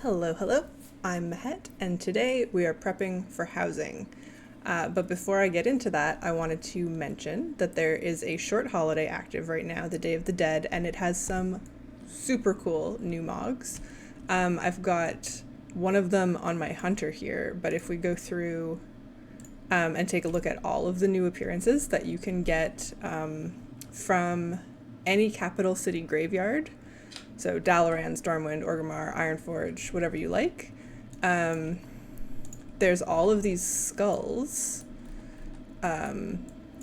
Hello. I'm Mahet, and today we are prepping for housing. But before I get into that, I wanted to mention that there is a short holiday active right now, the Day of the Dead, and it has some super cool new mogs. I've got one of them on my hunter here, but if we go through and take a look at all of the new appearances that you can get from any capital city graveyard, so Dalaran, Stormwind, Orgrimmar, Ironforge, whatever you like. There's all of these skulls,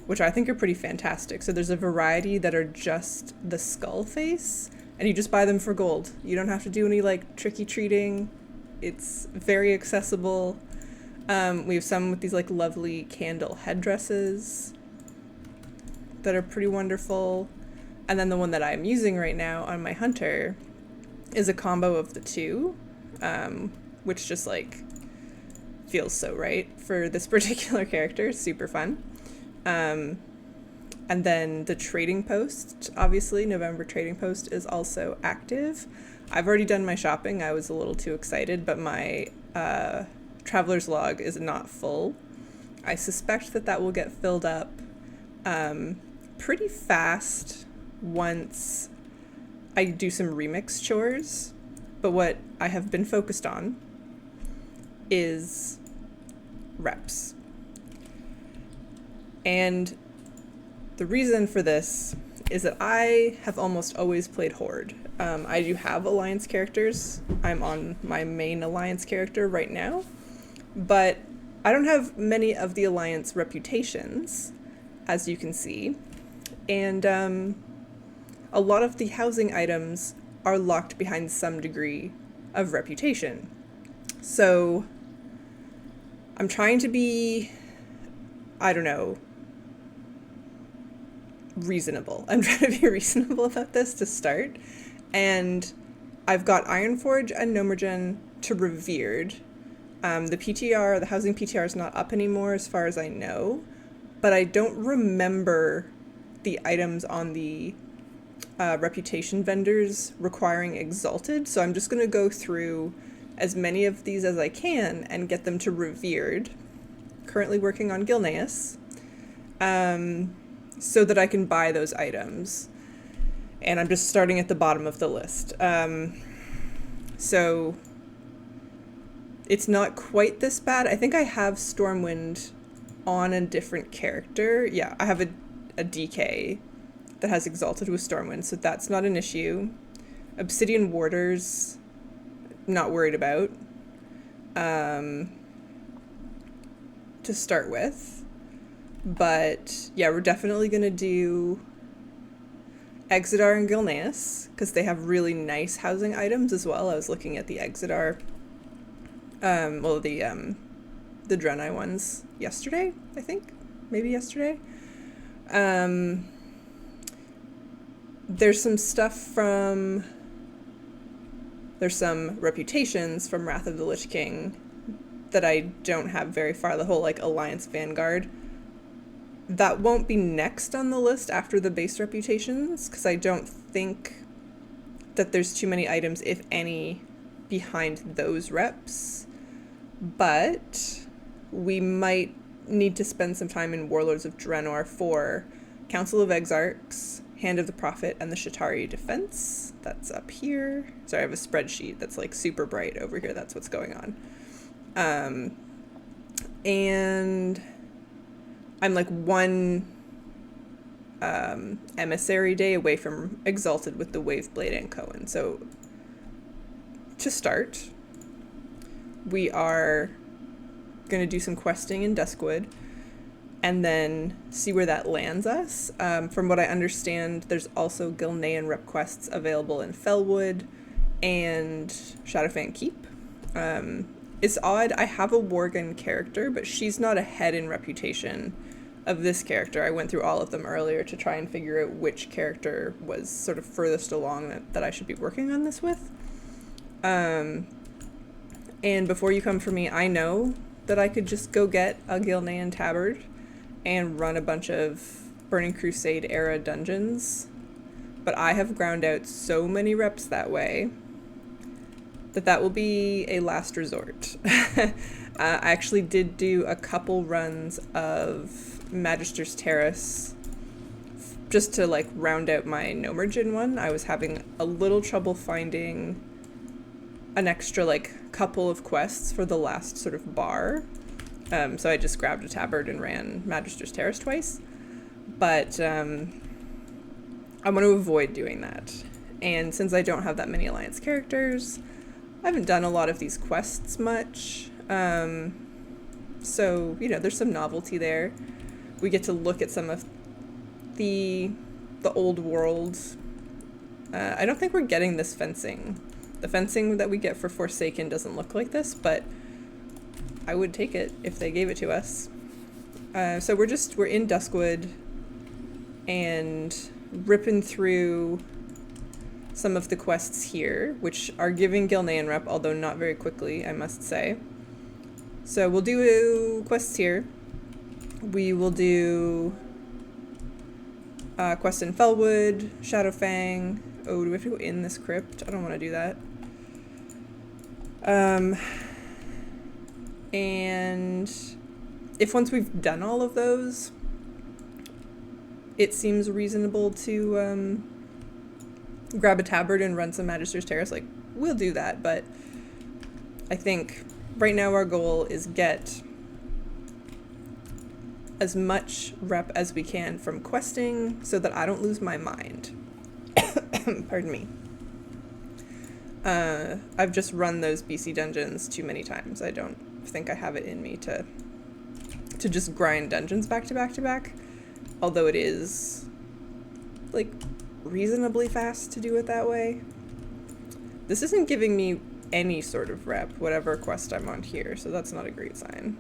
which I think are pretty fantastic. So there's a variety that are just the skull face, and you just buy them for gold. You don't have to do any like tricky treating. It's very accessible. We have some with these like lovely candle headdresses that are pretty wonderful. And then the one that I'm using right now on my hunter is a combo of the two, which just like feels so right for this particular character. Super fun. And then the trading post, obviously, November trading post is also active. I've already done my shopping. I was a little too excited, but my traveler's log is not full. I suspect that will get filled up pretty fast once I do some remix chores, but what I have been focused on is reps. And the reason for this is that I have almost always played Horde. I do have Alliance characters. I'm on my main Alliance character right now, but I don't have many of the Alliance reputations, as you can see, and a lot of the housing items are locked behind some degree of reputation. So I'm trying to be, reasonable. I'm trying to be reasonable about this to start. And I've got Ironforge and Nomergen to Revered. The PTR, the housing PTR is not up anymore as far as I know, but I don't remember the items on the reputation vendors requiring Exalted, so I'm just going to go through as many of these as I can and get them to Revered. Currently working on Gilneas, so that I can buy those items. And I'm just starting at the bottom of the list. So it's not quite this bad. I think I have Stormwind on a different character. Yeah, I have a DK that has Exalted with Stormwind, so that's not an issue. Obsidian Warders, not worried about, to start with. But yeah, we're definitely going to do Exodar and Gilneas, because they have really nice housing items as well. I was looking at the Exodar, the Draenei ones yesterday, I think. Maybe yesterday. There's some reputations from Wrath of the Lich King that I don't have very far. The whole like Alliance Vanguard. That won't be next on the list after the base reputations, because I don't think that there's too many items, if any, behind those reps. But we might need to spend some time in Warlords of Draenor for Council of Exarchs, Hand of the Prophet, and the Shatari Defense. That's up here. Sorry, I have a spreadsheet that's like super bright over here. That's what's going on. And I'm like one emissary day away from Exalted with the Waveblade and Cohen. So to start, we are going to do some questing in Duskwood and then see where that lands us. From what I understand, there's also Gilnean rep quests available in Fellwood and Shadowfang Keep. It's odd, I have a Worgen character, but she's not ahead in reputation of this character. I went through all of them earlier to try and figure out which character was sort of furthest along that I should be working on this with. And before you come for me, I know that I could just go get a Gilnean tabard and run a bunch of Burning Crusade era dungeons, but I have ground out so many reps that way that will be a last resort. I actually did do a couple runs of Magister's Terrace just to like round out my Nomergen one. I was having a little trouble finding an extra like couple of quests for the last sort of bar. So I just grabbed a tabard and ran Magister's Terrace twice. But I want to avoid doing that. And since I don't have that many Alliance characters, I haven't done a lot of these quests much. So, you know, there's some novelty there. We get to look at some of the old world. I don't think we're getting this fencing. The fencing that we get for Forsaken doesn't look like this, but I would take it if they gave it to us. So we're in Duskwood and ripping through some of the quests here, which are giving Gilnean rep, although not very quickly, I must say. So we'll do quests here. We will do quest in Fellwood, Shadowfang. Oh, do we have to go in this crypt? I don't want to do that. And if once we've done all of those, it seems reasonable to grab a tabard and run some Magister's Terrace, like, we'll do that. But I think right now our goal is get as much rep as we can from questing so that I don't lose my mind. Pardon me. I've just run those BC dungeons too many times. I don't think I have it in me to just grind dungeons back to back to back. Although it is, like, reasonably fast to do it that way. This isn't giving me any sort of rep, whatever quest I'm on here, so that's not a great sign.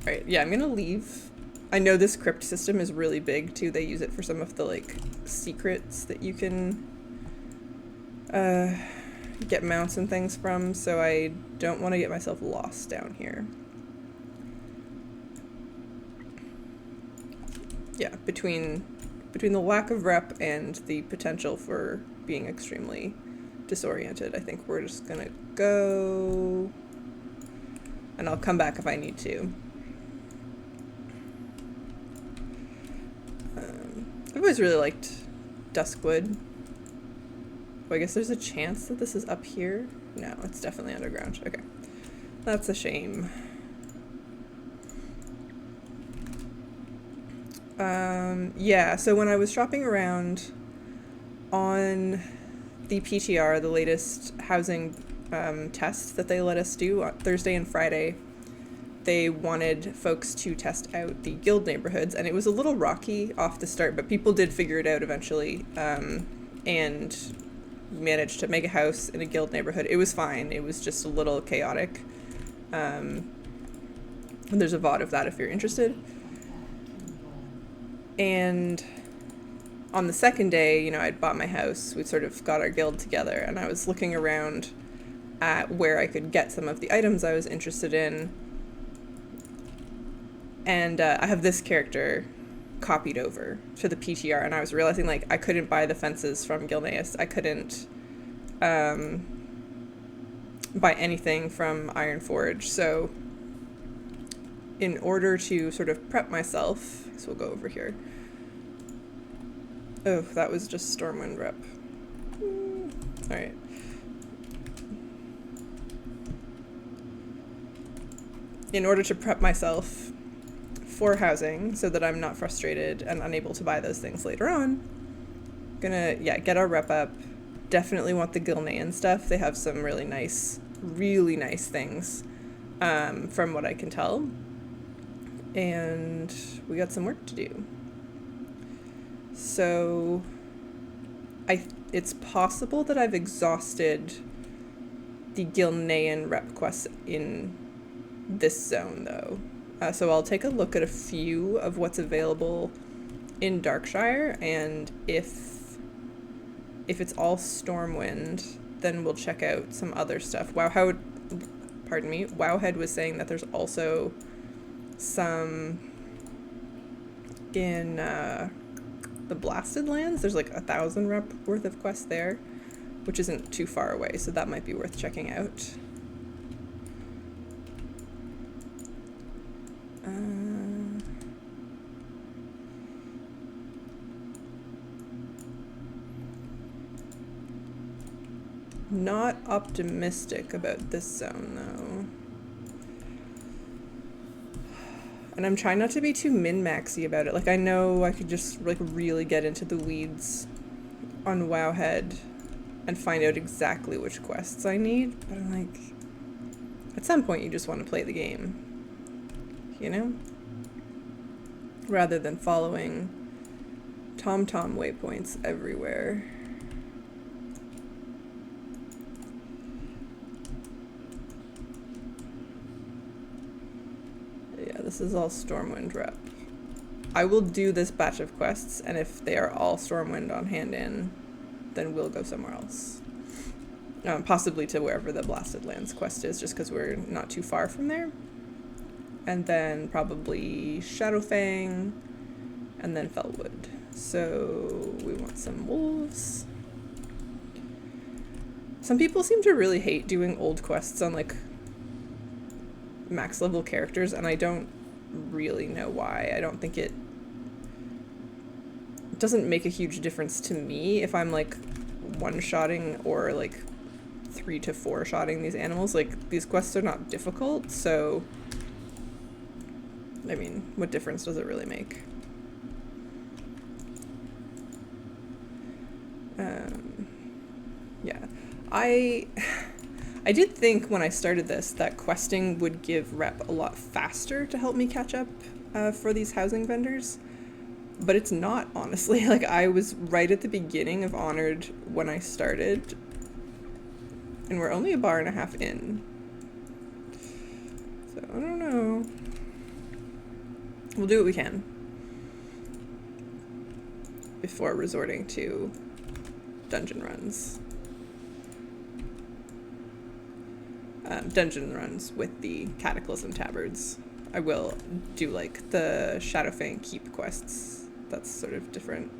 Alright, yeah, I'm gonna leave. I know this crypt system is really big, too. They use it for some of the, like, secrets that you can get mounts and things from, so I don't want to get myself lost down here. Yeah, between the lack of rep and the potential for being extremely disoriented, I think we're just gonna go, and I'll come back if I need to. I've always really liked Duskwood. Oh, I guess there's a chance that this is up here? No, it's definitely underground. Okay. That's a shame. Yeah, so when I was shopping around on the PTR, the latest housing test that they let us do on Thursday and Friday, they wanted folks to test out the guild neighborhoods, and it was a little rocky off the start, but people did figure it out eventually, and managed to make a house in a guild neighborhood. It was fine. It was just a little chaotic. And there's a VOD of that if you're interested. And on the second day, you know, I'd bought my house. We'd sort of got our guild together, and I was looking around at where I could get some of the items I was interested in. And I have this character copied over to the PTR, and I was realizing, like, I couldn't buy the fences from Gilneas. I couldn't buy anything from Ironforge. So in order to sort of prep myself, so we'll go over here. Oh, that was just Stormwind rep. All right. In order to prep myself for housing so that I'm not frustrated and unable to buy those things later on, gonna, yeah, get our rep up. Definitely want the Gilnean stuff. They have some really nice things from what I can tell. And we got some work to do. So it's possible that I've exhausted the Gilnean rep quests in this zone, though. So I'll take a look at a few of what's available in Darkshire, and if it's all Stormwind, then we'll check out some other stuff. Wowhead was saying that there's also some in the the Blasted Lands. There's like 1,000 rep worth of quests there, which isn't too far away, so that might be worth checking out. Not optimistic about this zone, though. And I'm trying not to be too min-maxy about it. Like, I know I could just, like, really get into the weeds on Wowhead and find out exactly which quests I need, but I'm like, at some point you just want to play the game, you know? Rather than following TomTom waypoints everywhere. Yeah, this is all Stormwind rep. I will do this batch of quests, and if they are all Stormwind on hand in, then we'll go somewhere else. Possibly to wherever the Blasted Lands quest is, just because we're not too far from there. And then probably Shadowfang, and then Fellwood. So we want some wolves. Some people seem to really hate doing old quests on like max level characters, and I don't really know why. I don't think it doesn't make a huge difference to me if I'm like one-shotting or like 3 to 4-shotting these animals. Like, these quests are not difficult, so I mean, what difference does it really make? Yeah, I did think when I started this that questing would give rep a lot faster to help me catch up for these housing vendors, but it's not, honestly. Like, I was right at the beginning of Honored when I started, and we're only a bar and a half in. So, I don't know. We'll do what we can before resorting to dungeon runs. Dungeon runs with the Cataclysm Tabards. I will do like the Shadowfang Keep quests. That's sort of different.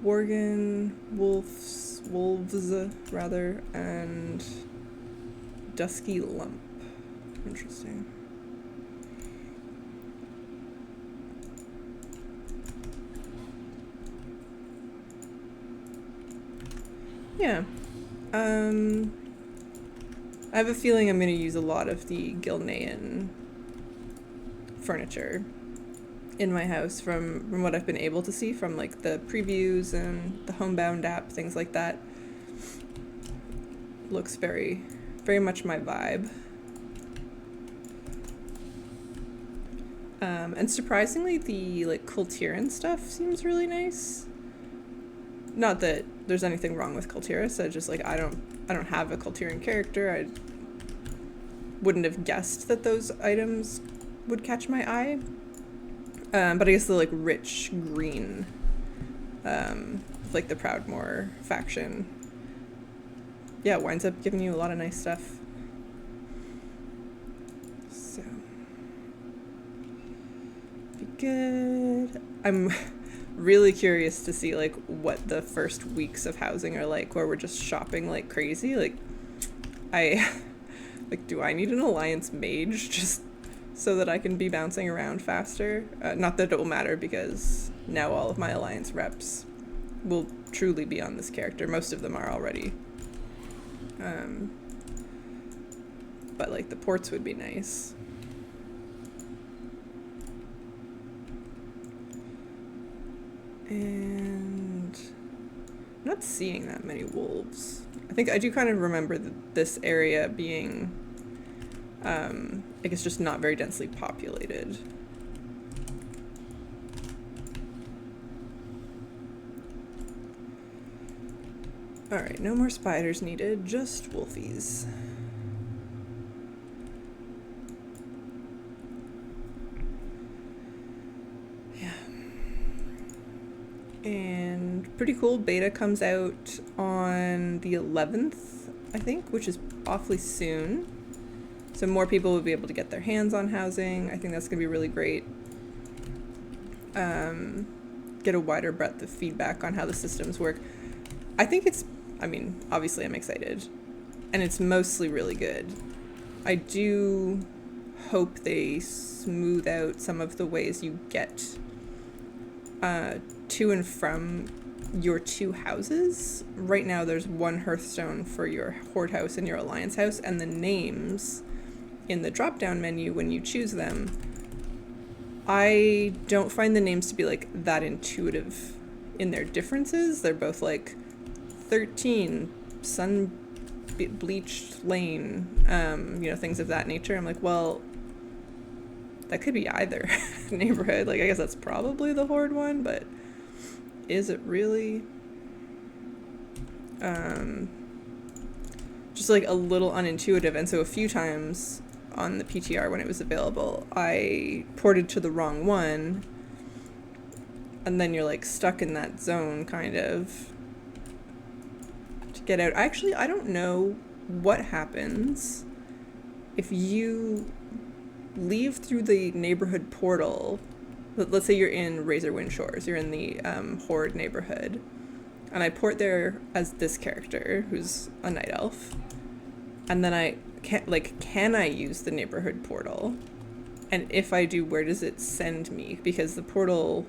Worgen, wolves rather, and Dusky Lump. Interesting. Yeah. I have a feeling I'm going to use a lot of the Gilnean furniture in my house from what I've been able to see from like the previews and the Homebound app, things like that. Looks very, very much my vibe. And surprisingly, the like Kultiran stuff seems really nice. Not that there's anything wrong with Kultiris, I just like I don't have a Kultiran character. I wouldn't have guessed that those items would catch my eye. But I guess the like rich green, with, like the Proudmoore faction, yeah, it winds up giving you a lot of nice stuff. So be good. I'm really curious to see like what the first weeks of housing are like, where we're just shopping like crazy. Like, do I need an alliance mage just so that I can be bouncing around faster? Not that it will matter, because now all of my alliance reps will truly be on this character. Most of them are already. But like the ports would be nice. And I'm not seeing that many wolves. I think I do kind of remember this area being, I guess, just not very densely populated. Alright, no more spiders needed, just wolfies. And pretty cool, beta comes out on the 11th, I think, which is awfully soon. So more people will be able to get their hands on housing. I think that's going to be really great. Get a wider breadth of feedback on how the systems work. I think obviously I'm excited. And it's mostly really good. I do hope they smooth out some of the ways you get to and from your two houses. Right now there's one Hearthstone for your Horde house and your Alliance house, and the names in the drop-down menu when you choose them, I don't find the names to be like that intuitive in their differences. They're both like 13 sun bleached lane, things of that nature. I'm like, well, that could be either neighborhood. Like, I guess that's probably the Horde one, but is it really? Just like a little unintuitive. And so a few times on the PTR when it was available, I ported to the wrong one, and then you're like stuck in that zone kind of to get out. Actually, I don't know what happens if you leave through the neighborhood portal. Let's say you're in Razorwind Shores, you're in the Horde neighborhood, and I port there as this character who's a night elf, and then I can I use the neighborhood portal? And if I do, where does it send me? Because the portal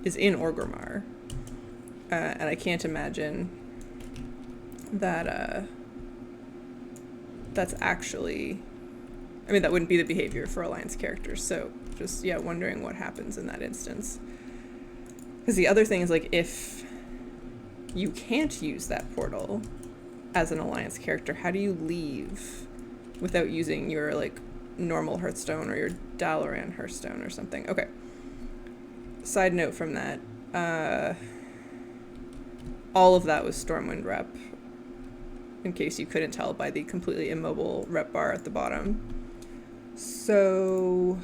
is in Orgrimmar, and I can't imagine that that's actually, that wouldn't be the behavior for Alliance characters. So just, wondering what happens in that instance. Because the other thing is, like, if you can't use that portal as an Alliance character, how do you leave without using your, like, normal Hearthstone or your Dalaran Hearthstone or something? Okay. Side note from that, all of that was Stormwind rep, in case you couldn't tell by the completely immobile rep bar at the bottom. So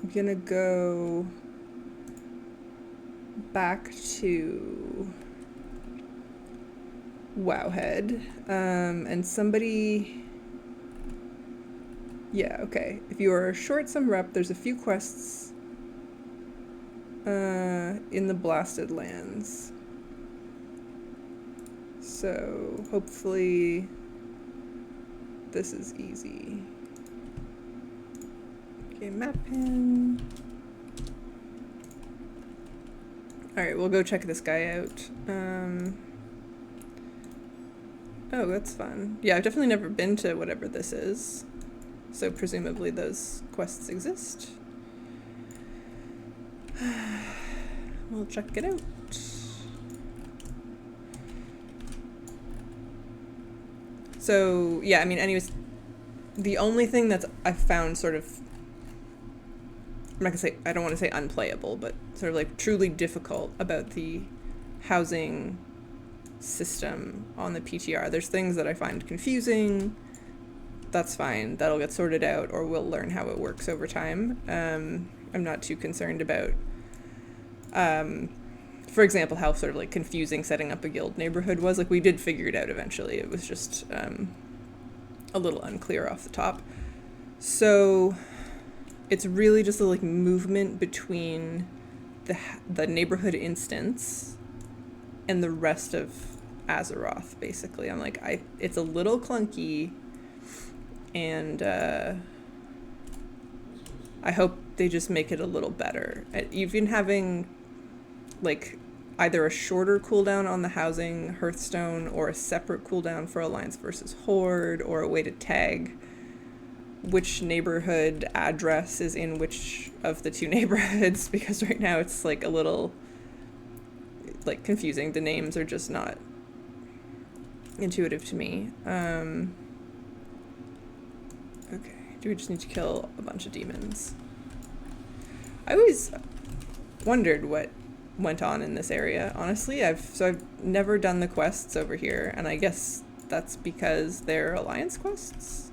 I'm gonna go back to Wowhead, and somebody, okay. If you are short some rep, there's a few quests in the Blasted Lands. So hopefully this is easy. Okay, map pin. Alright, we'll go check this guy out. Oh, that's fun. Yeah, I've definitely never been to whatever this is. So presumably those quests exist. We'll check it out. So, yeah, anyways, the only thing that's I found sort of, I'm not gonna say, I don't want to say unplayable, but sort of like truly difficult about the housing system on the PTR. There's things that I find confusing. That's fine. That'll get sorted out, or we'll learn how it works over time. I'm not too concerned about, for example, how sort of like confusing setting up a guild neighborhood was. Like, we did figure it out eventually. It was just a little unclear off the top. So it's really just a like movement between the neighborhood instance and the rest of Azeroth, basically. I'm like, it's a little clunky, and I hope they just make it a little better. Even having like either a shorter cooldown on the housing Hearthstone, or a separate cooldown for Alliance versus Horde, or a way to tag which neighborhood address is in which of the two neighborhoods, because right now it's like a little like confusing. The names are just not intuitive to me. Okay, do we just need to kill a bunch of demons? I always wondered what went on in this area, honestly. I've never done the quests over here, and I guess that's because they're Alliance quests.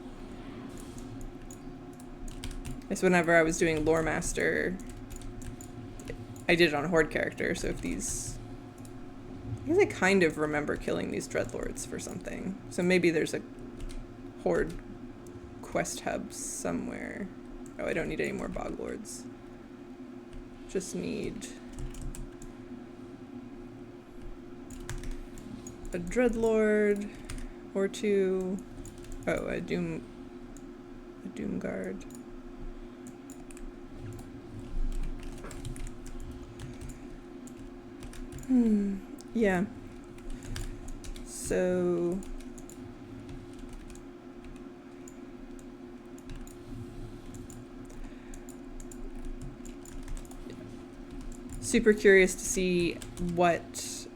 It's whenever I was doing Lore Master, I did it on a Horde character, so if these, I guess I kind of remember killing these Dreadlords for something. So maybe there's a Horde quest hubs somewhere. Oh, I don't need any more bog lords. Just need a dreadlord or two. Oh, a doom guard. Yeah. So super curious to see what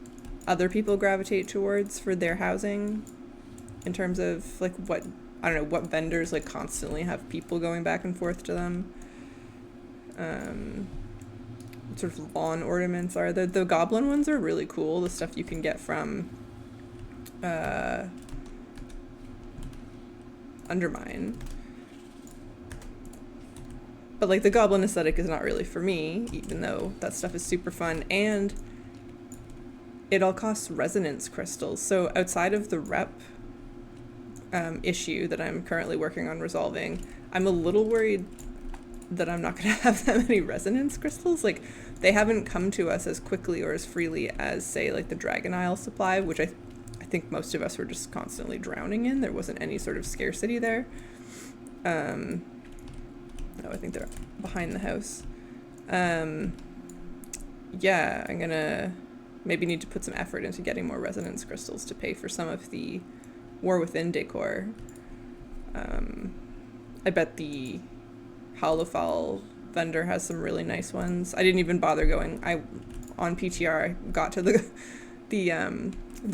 other people gravitate towards for their housing in terms of like what, I don't know, what vendors like constantly have people going back and forth to them. What sort of lawn ornaments are there? The goblin ones are really cool. The stuff you can get from Undermine. But like the goblin aesthetic is not really for me, even though that stuff is super fun, and it all costs resonance crystals. So outside of the rep issue that I'm currently working on resolving, I'm a little worried that I'm not going to have that many resonance crystals. Like, they haven't come to us as quickly or as freely as, say, like the Dragon Isle supply, which I think most of us were just constantly drowning in. There wasn't any sort of scarcity there. Oh, I think they're behind the house. Yeah, I'm gonna maybe need to put some effort into getting more resonance crystals to pay for some of the War Within decor. I bet the Hollowfowl vendor has some really nice ones. I didn't even bother going. On PTR, I got to the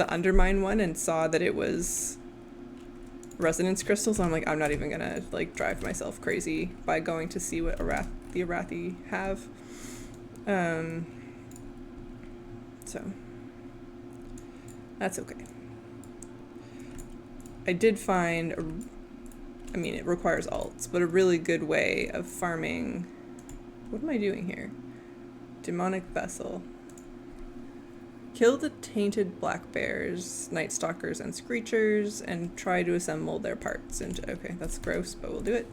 Undermine one and saw that it was resonance crystals. I'm like, I'm not even gonna like drive myself crazy by going to see what the Arathi have. So that's okay. I did find, I mean, it requires alts, but a really good way of farming. What am I doing here? Demonic Vessel. Kill the tainted black bears, night stalkers, and screechers, and try to assemble their parts into. Okay, that's gross, but we'll do it.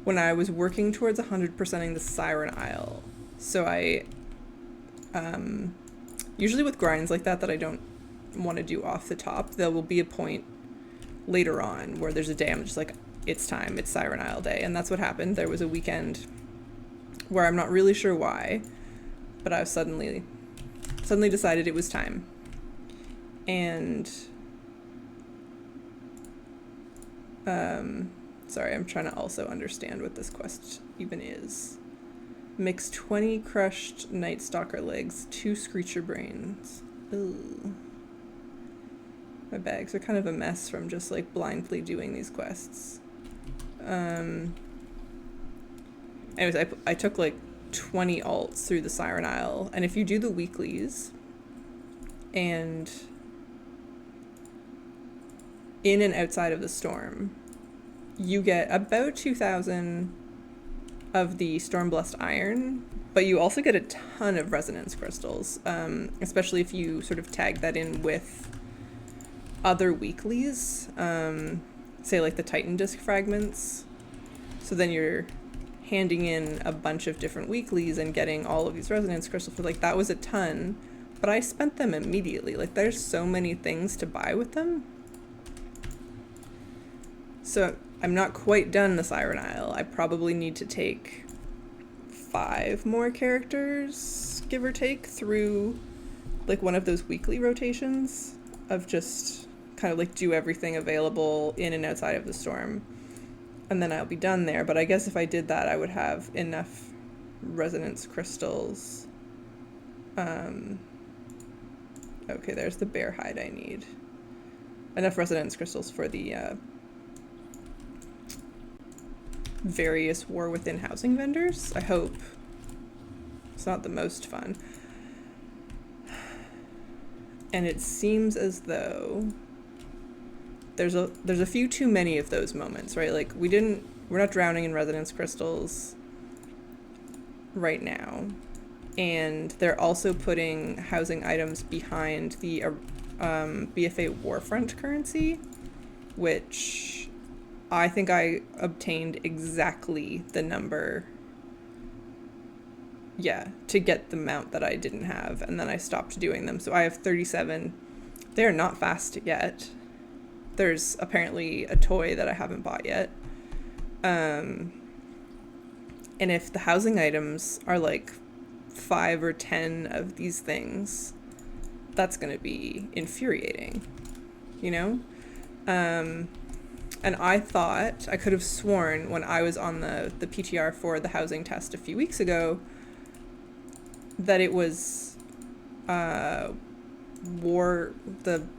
When I was working towards 100%ing the Siren Isle, so I usually with grinds like that I don't want to do off the top, there will be a point later on where there's a day I'm just like, it's time, it's Siren Isle day, and that's what happened. There was a weekend where I'm not really sure why, but I suddenly decided it was time. And sorry, I'm trying to also understand what this quest even is. Mix 20 crushed Night Stalker legs, 2 Screecher brains. Ooh. My bags are kind of a mess from just like blindly doing these quests. Anyways, I took like 20 alts through the Siren Isle, and if you do the weeklies and in and outside of the storm, you get about 2,000 of the Stormblessed Iron, but you also get a ton of resonance crystals, especially if you sort of tag that in with other weeklies, say like the Titan Disc fragments. So then you're handing in a bunch of different weeklies and getting all of these resonance crystals. Like, that was a ton, but I spent them immediately. Like, there's so many things to buy with them. So I'm not quite done the Siren Isle. I probably need to take 5 more characters, give or take, through like one of those weekly rotations of just kind of like do everything available in and outside of the storm. And then I'll be done there. But I guess if I did that, I would have enough resonance crystals. Okay, there's the bear hide I need. Enough resonance crystals for the various War Within housing vendors, I hope. It's not the most fun. And it seems as though there's a few too many of those moments, right? Like, we're not drowning in resonance crystals right now. And they're also putting housing items behind the BFA Warfront currency, which I think I obtained exactly the number, to get the mount that I didn't have, and then I stopped doing them. So I have 37. They're not fast yet. There's apparently a toy that I haven't bought yet. And if the housing items are like 5 or 10 of these things, that's going to be infuriating, you know? And I thought, I could have sworn when I was on the PTR for the housing test a few weeks ago, that it was the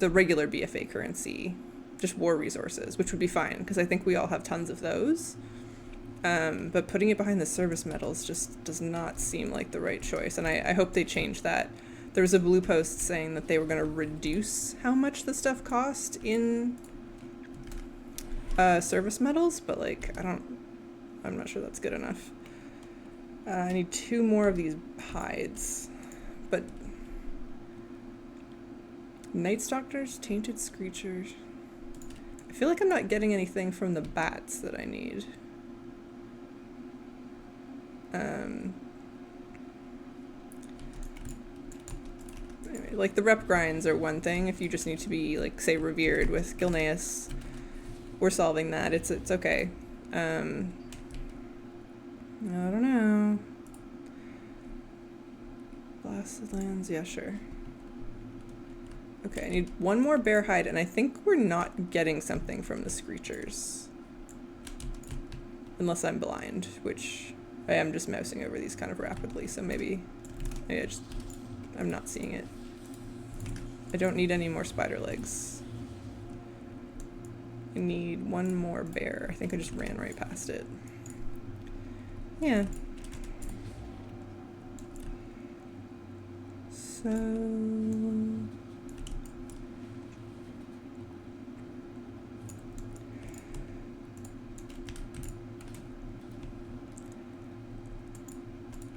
regular BFA currency, just war resources, which would be fine, because I think we all have tons of those. But putting it behind the service medals just does not seem like the right choice, and I hope they change that. There was a blue post saying that they were going to reduce how much the stuff cost in service medals, but like, I'm not sure that's good enough. I need 2 more of these hides, but Night Stalkers, Tainted Screechers. I feel like I'm not getting anything from the bats that I need. Anyway, like the rep grinds are one thing. If you just need to be, like, say, revered with Gilneas, we're solving that. It's okay. I don't know. Blasted lands, yeah, sure. Okay, I need 1 more bear hide, and I think we're not getting something from the Screechers. Unless I'm blind, which I am just mousing over these kind of rapidly, so maybe I'm not seeing it. I don't need any more spider legs. I need 1 more bear. I think I just ran right past it. Yeah. So...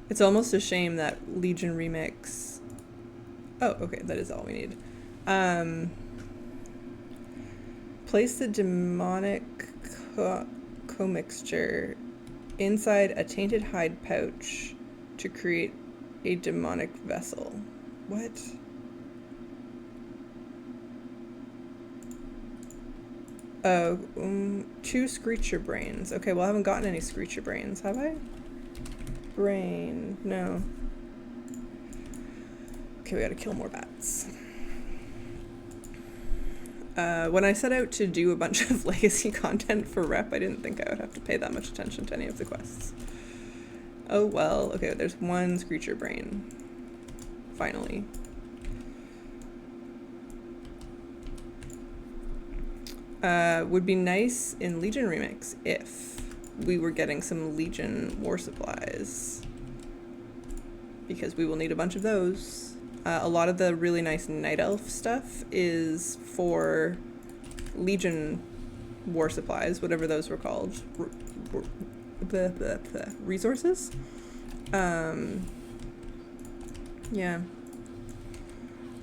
it's almost a shame that Legion Remix... oh, okay, that is all we need. Place the demonic commixture inside a tainted hide pouch to create a demonic vessel. What? Oh, 2 Screecher brains. Okay, well, I haven't gotten any Screecher brains, have I? Brain, no. Okay, we gotta kill more bats. When I set out to do a bunch of legacy content for rep, I didn't think I would have to pay that much attention to any of the quests. Oh well, okay, there's 1 Screecher brain. Finally. Would be nice in Legion Remix if we were getting some Legion war supplies, because we will need a bunch of those. A lot of the really nice Night Elf stuff is for Legion war supplies, whatever those were called. Resources? Yeah.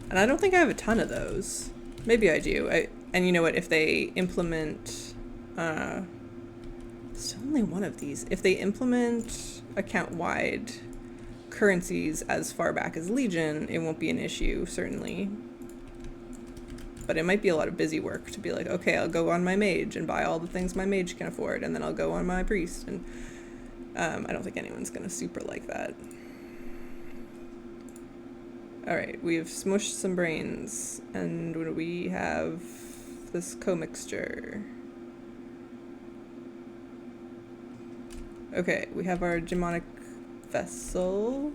And I don't think I have a ton of those. Maybe I do. And you know what, if they implement... still only 1 of these. If they implement account-wide currencies as far back as Legion, it won't be an issue, certainly. But it might be a lot of busy work to be like, okay, I'll go on my mage and buy all the things my mage can afford, and then I'll go on my priest. And I don't think anyone's gonna super like that. Alright, we've smushed some brains, and we have this commixture. Okay, we have our demonic vessel.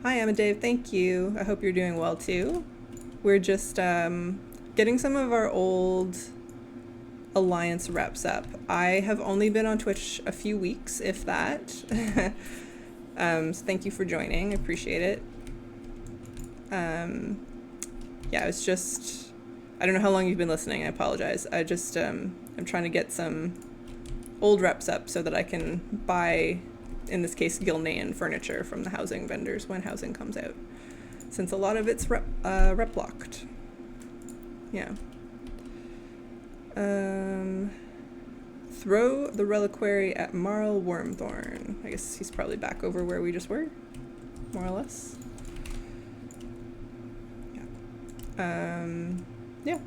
Hi, I'm Dave. Thank you. I hope you're doing well too. We're just getting some of our old Alliance reps up. I have only been on Twitch a few weeks, if that. So thank you for joining. I appreciate it. Yeah, it's just, I don't know how long you've been listening. I apologize. I just, I'm trying to get some old reps up so that I can buy, in this case, Gilnean furniture from the housing vendors when housing comes out, since a lot of it's rep locked. Yeah. Throw the reliquary at Marl Wormthorn. I guess he's probably back over where we just were, more or less. Yeah. Yeah.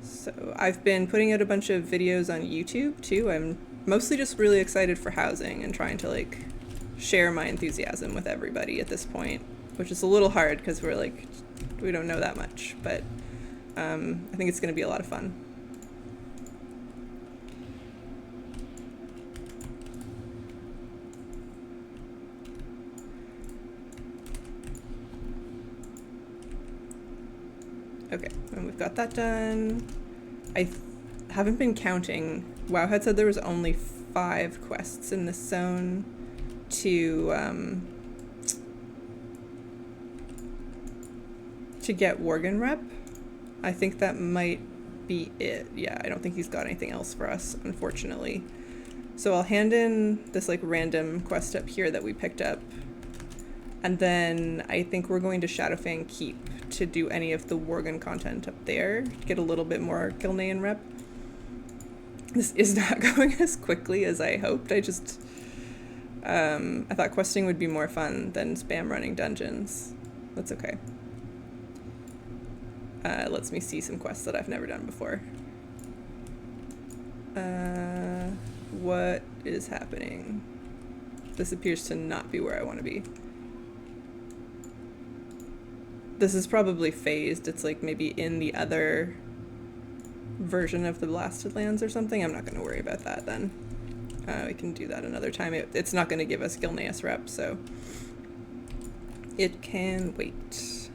So I've been putting out a bunch of videos on YouTube too. I'm mostly just really excited for housing and trying to like share my enthusiasm with everybody at this point, which is a little hard because we're like, we don't know that much, but I think it's going to be a lot of fun. Okay, and we've got that done. I haven't been counting. WoW had said there was only 5 quests in this zone to get Worgen rep. I think that might be it. Yeah, I don't think he's got anything else for us, unfortunately. So I'll hand in this like random quest up here that we picked up. And then I think we're going to Shadowfang Keep to do any of the Worgen content up there. Get a little bit more Gilnean rep. This is not going as quickly as I hoped. I just... I thought questing would be more fun than spam running dungeons. That's okay. It lets me see some quests that I've never done before. What is happening? This appears to not be where I want to be. This is probably phased. It's like maybe in the other version of the Blasted Lands or something. I'm not going to worry about that then. We can do that another time. It's not going to give us Gilneas rep, so it can wait.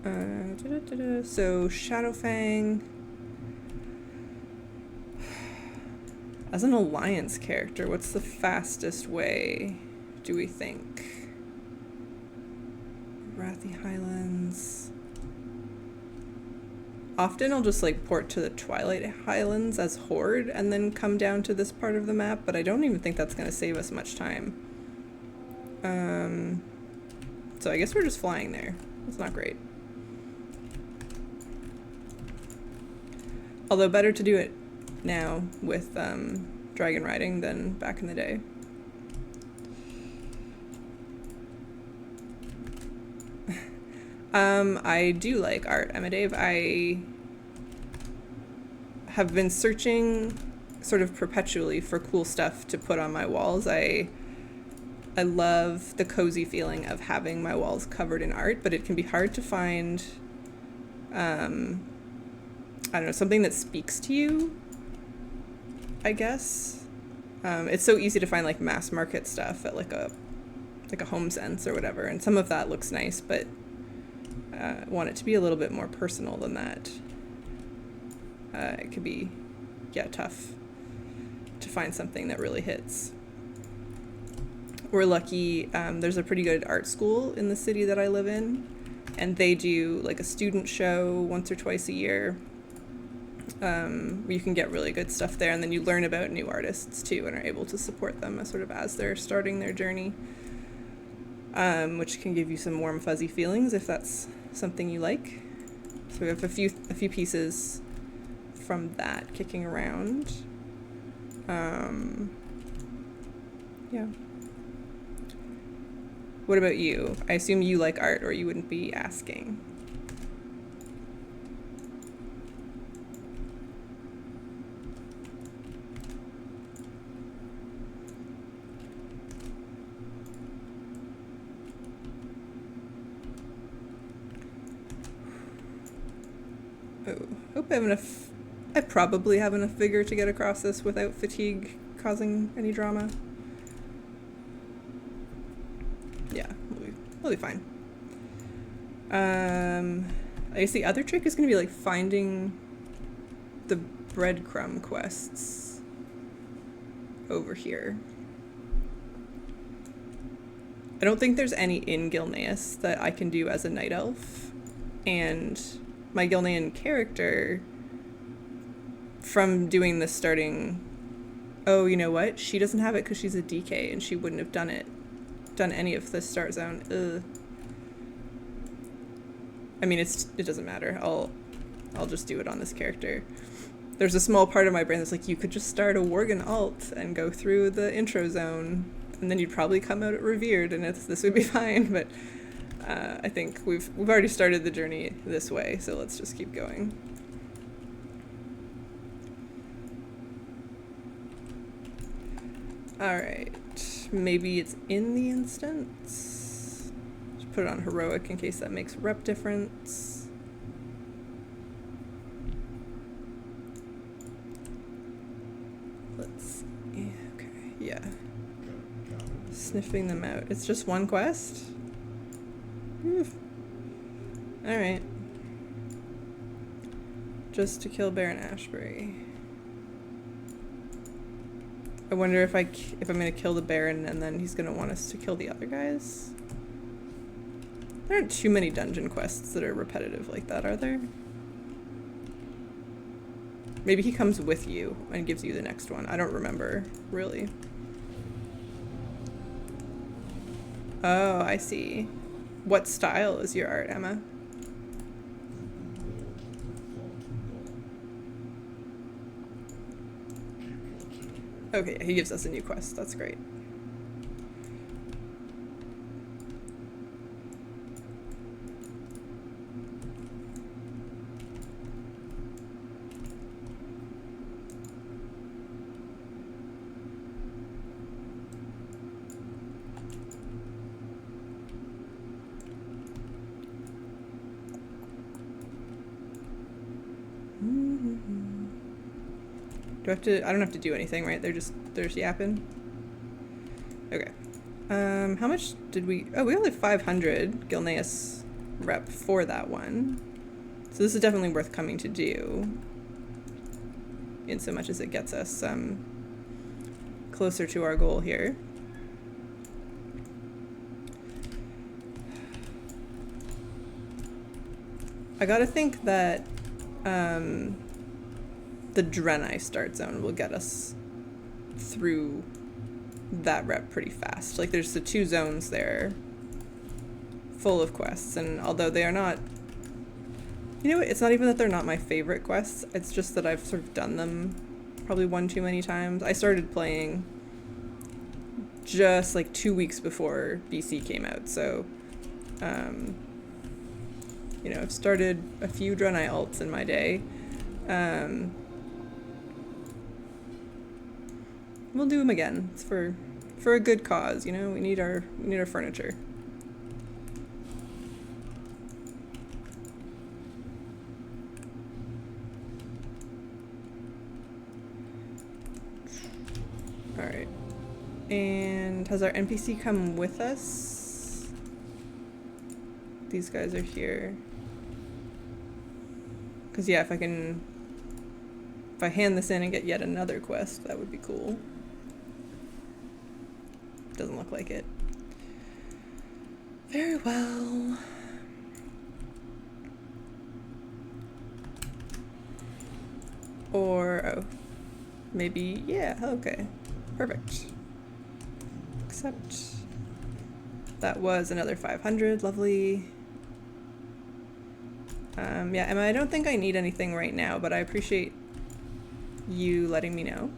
So Shadowfang. As an alliance character, what's the fastest way, do we think? Wrathy Highlands. Often I'll just like port to the Twilight Highlands as Horde and then come down to this part of the map, but I don't even think that's going to save us much time. So I guess we're just flying there. That's not great. Although better to do it now with dragon riding than back in the day. I do like art, Emma Dave. I have been searching sort of perpetually for cool stuff to put on my walls. I love the cozy feeling of having my walls covered in art, but it can be hard to find, I don't know, something that speaks to you, I guess. It's so easy to find like mass market stuff at like a Home Sense or whatever, and some of that looks nice, but I want it to be a little bit more personal than that. It could be, yeah, tough to find something that really hits. We're lucky, there's a pretty good art school in the city that I live in, and they do like a student show once or twice a year. You can get really good stuff there, and then you learn about new artists too and are able to support them as they're starting their journey, which can give you some warm fuzzy feelings if that's something you like. So we have a few pieces from that kicking around. Yeah. What about you? I assume you like art or you wouldn't be asking. Hope I have enough. I probably have enough vigor to get across this without fatigue causing any drama. Yeah, we'll be fine. I guess the other trick is going to be like finding the breadcrumb quests over here. I don't think there's any in Gilneas that I can do as a night elf, and my Gilnean character, from doing the starting Oh, you know what? She doesn't have it because she's a DK and she wouldn't have done any of the start zone. Ugh. I mean, it doesn't matter. I'll just do it on this character. There's a small part of my brain that's like, you could just start a Worgen alt and go through the intro zone, and then you'd probably come out at Revered, and this would be fine. But I think we've already started the journey this way, so let's just keep going. All right, maybe it's in the instance. Just put it on heroic in case that makes rep difference. Yeah. Sniffing them out. It's just one quest? Oof. Alright. Just to kill Baron Ashbury. I wonder if I'm gonna kill the Baron and then he's gonna want us to kill the other guys. There aren't too many dungeon quests that are repetitive like that, are there? Maybe he comes with you and gives you the next one. I don't remember, really. Oh, I see. What style is your art, Emma? Okay, he gives us a new quest. That's great. I don't have to do anything, right? They're just yapping. Okay. How much did we... Oh, we only have 500 Gilneas rep for that one. So this is definitely worth coming to do. In so much as it gets us closer to our goal here. I gotta think that the Draenei start zone will get us through that rep pretty fast. Like, there's the 2 zones there full of quests, and although they are not... You know what? It's not even that they're not my favorite quests. It's just that I've sort of done them probably one too many times. I started playing just like 2 weeks before BC came out, so you know, I've started a few Draenei alts in my day. We'll do them again. It's for a good cause, you know. We need our furniture. All right. And has our NPC come with us? These guys are here. Because yeah, if I hand this in and get yet another quest, that would be cool. Doesn't look like it. Very well. Or, oh, maybe, yeah, okay. Perfect. Except that was another 500, lovely. Yeah, Emma, I don't think I need anything right now, but I appreciate you letting me know.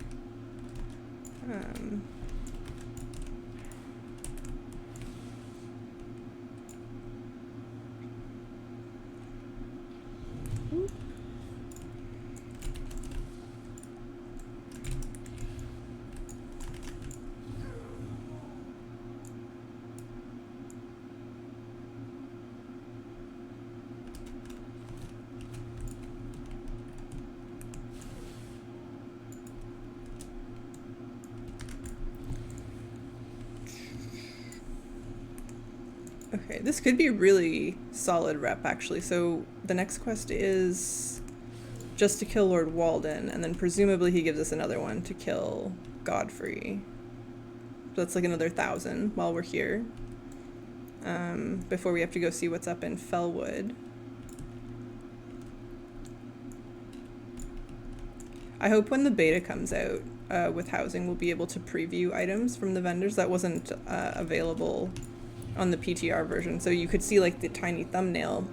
Okay, this could be really solid rep, actually. So the next quest is just to kill Lord Walden, and then presumably he gives us another one to kill Godfrey. So that's like another 1,000 while we're here. Before we have to go see what's up in Fellwood. I hope when the beta comes out, with housing will be able to preview items from the vendors. That wasn't available on the PTR version. So you could see like the tiny thumbnail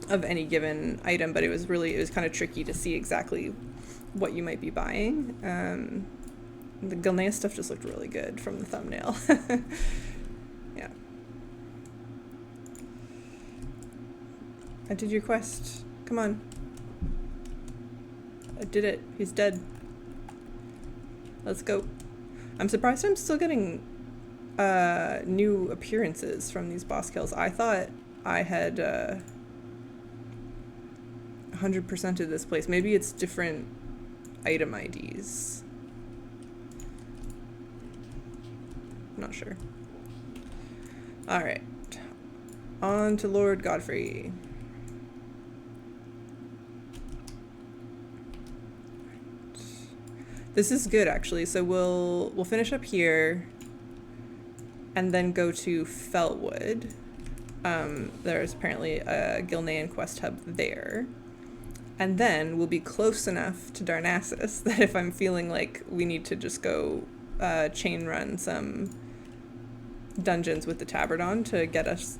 of any given item, but it was kind of tricky to see exactly what you might be buying. The Gilneas stuff just looked really good from the thumbnail. Yeah. I did your quest. Come on. I did it. He's dead. Let's go. I'm surprised I'm still getting new appearances from these boss kills. I thought I had 100%ed this place. Maybe it's different item IDs. I'm not sure. Alright. On to Lord Godfrey. This is good, actually. So we'll finish up here and then go to Felwood. There's apparently a Gilnean quest hub there. And then we'll be close enough to Darnassus that if I'm feeling like we need to just go chain run some dungeons with the tabard on to get us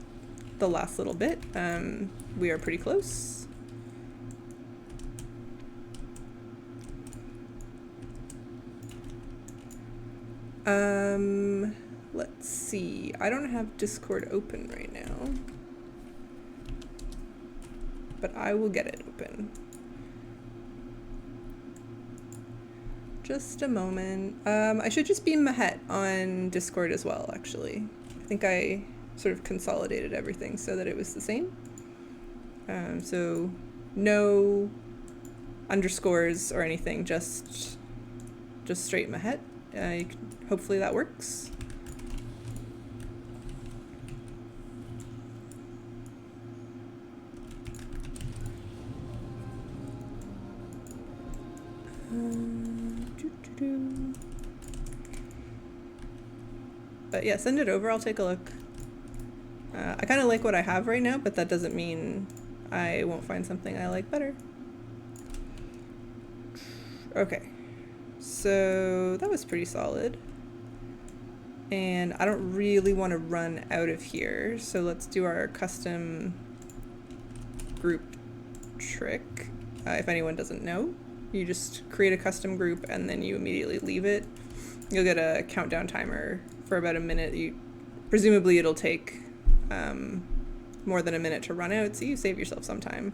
the last little bit, we are pretty close. Let's see. I don't have Discord open right now, but I will get it open. Just a moment. I should just be Mahet on Discord as well, actually. I think I sort of consolidated everything so that it was the same. So no underscores or anything, just straight Mahet. Hopefully that works. But yeah, send it over. I'll take a look. I kind of like what I have right now, but that doesn't mean I won't find something I like better. Okay. So that was pretty solid. And I don't really want to run out of here, so let's do our custom group trick. If anyone doesn't know, you just create a custom group and then you immediately leave it. You'll get a countdown timer for about a minute. Presumably it'll take more than a minute to run out, so you save yourself some time.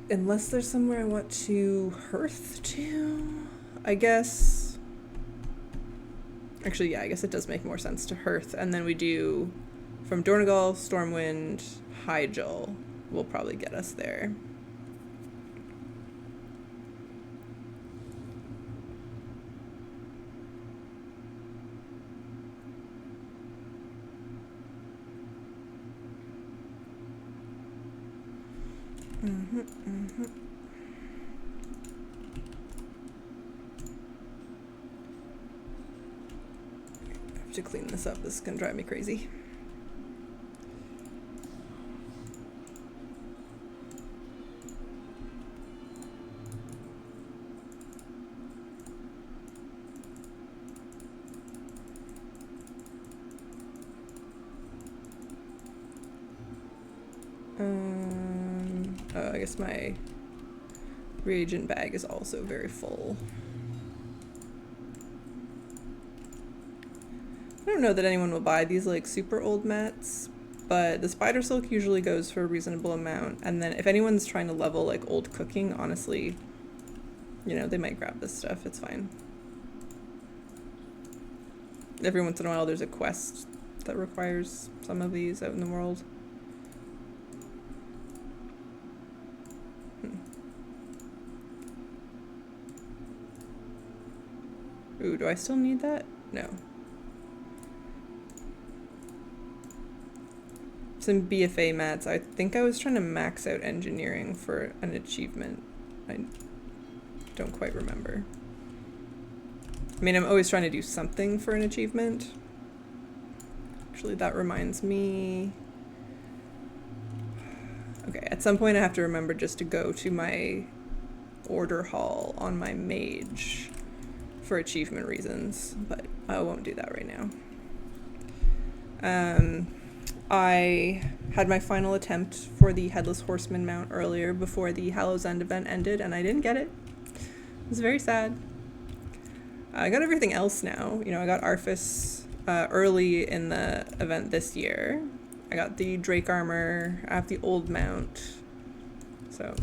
Unless there's somewhere I want to hearth to, I guess. Actually, yeah, I guess it does make more sense to hearth, and then we do from Dornagal, Stormwind, Hyjal will probably get us there. I have to clean this up. This is gonna drive me crazy. I guess my reagent bag is also very full. I don't know that anyone will buy these like super old mats, but the spider silk usually goes for a reasonable amount, and then if anyone's trying to level like old cooking, honestly, you know, they might grab this stuff. It's fine. Every once in a while there's a quest that requires some of these out in the world. Ooh, do I still need that? No. Some BFA mats. I think I was trying to max out engineering for an achievement. I don't quite remember. I mean, I'm always trying to do something for an achievement. Actually, that reminds me. Okay, at some point I have to remember just to go to my order hall on my mage for achievement reasons, but I won't do that right now. I had my final attempt for the Headless Horseman mount earlier before the Hallow's End event ended, and I didn't get it. It was very sad. I got everything else now. You know, I got Arthas early in the event this year. I got the Drake armor. I have the old mount. So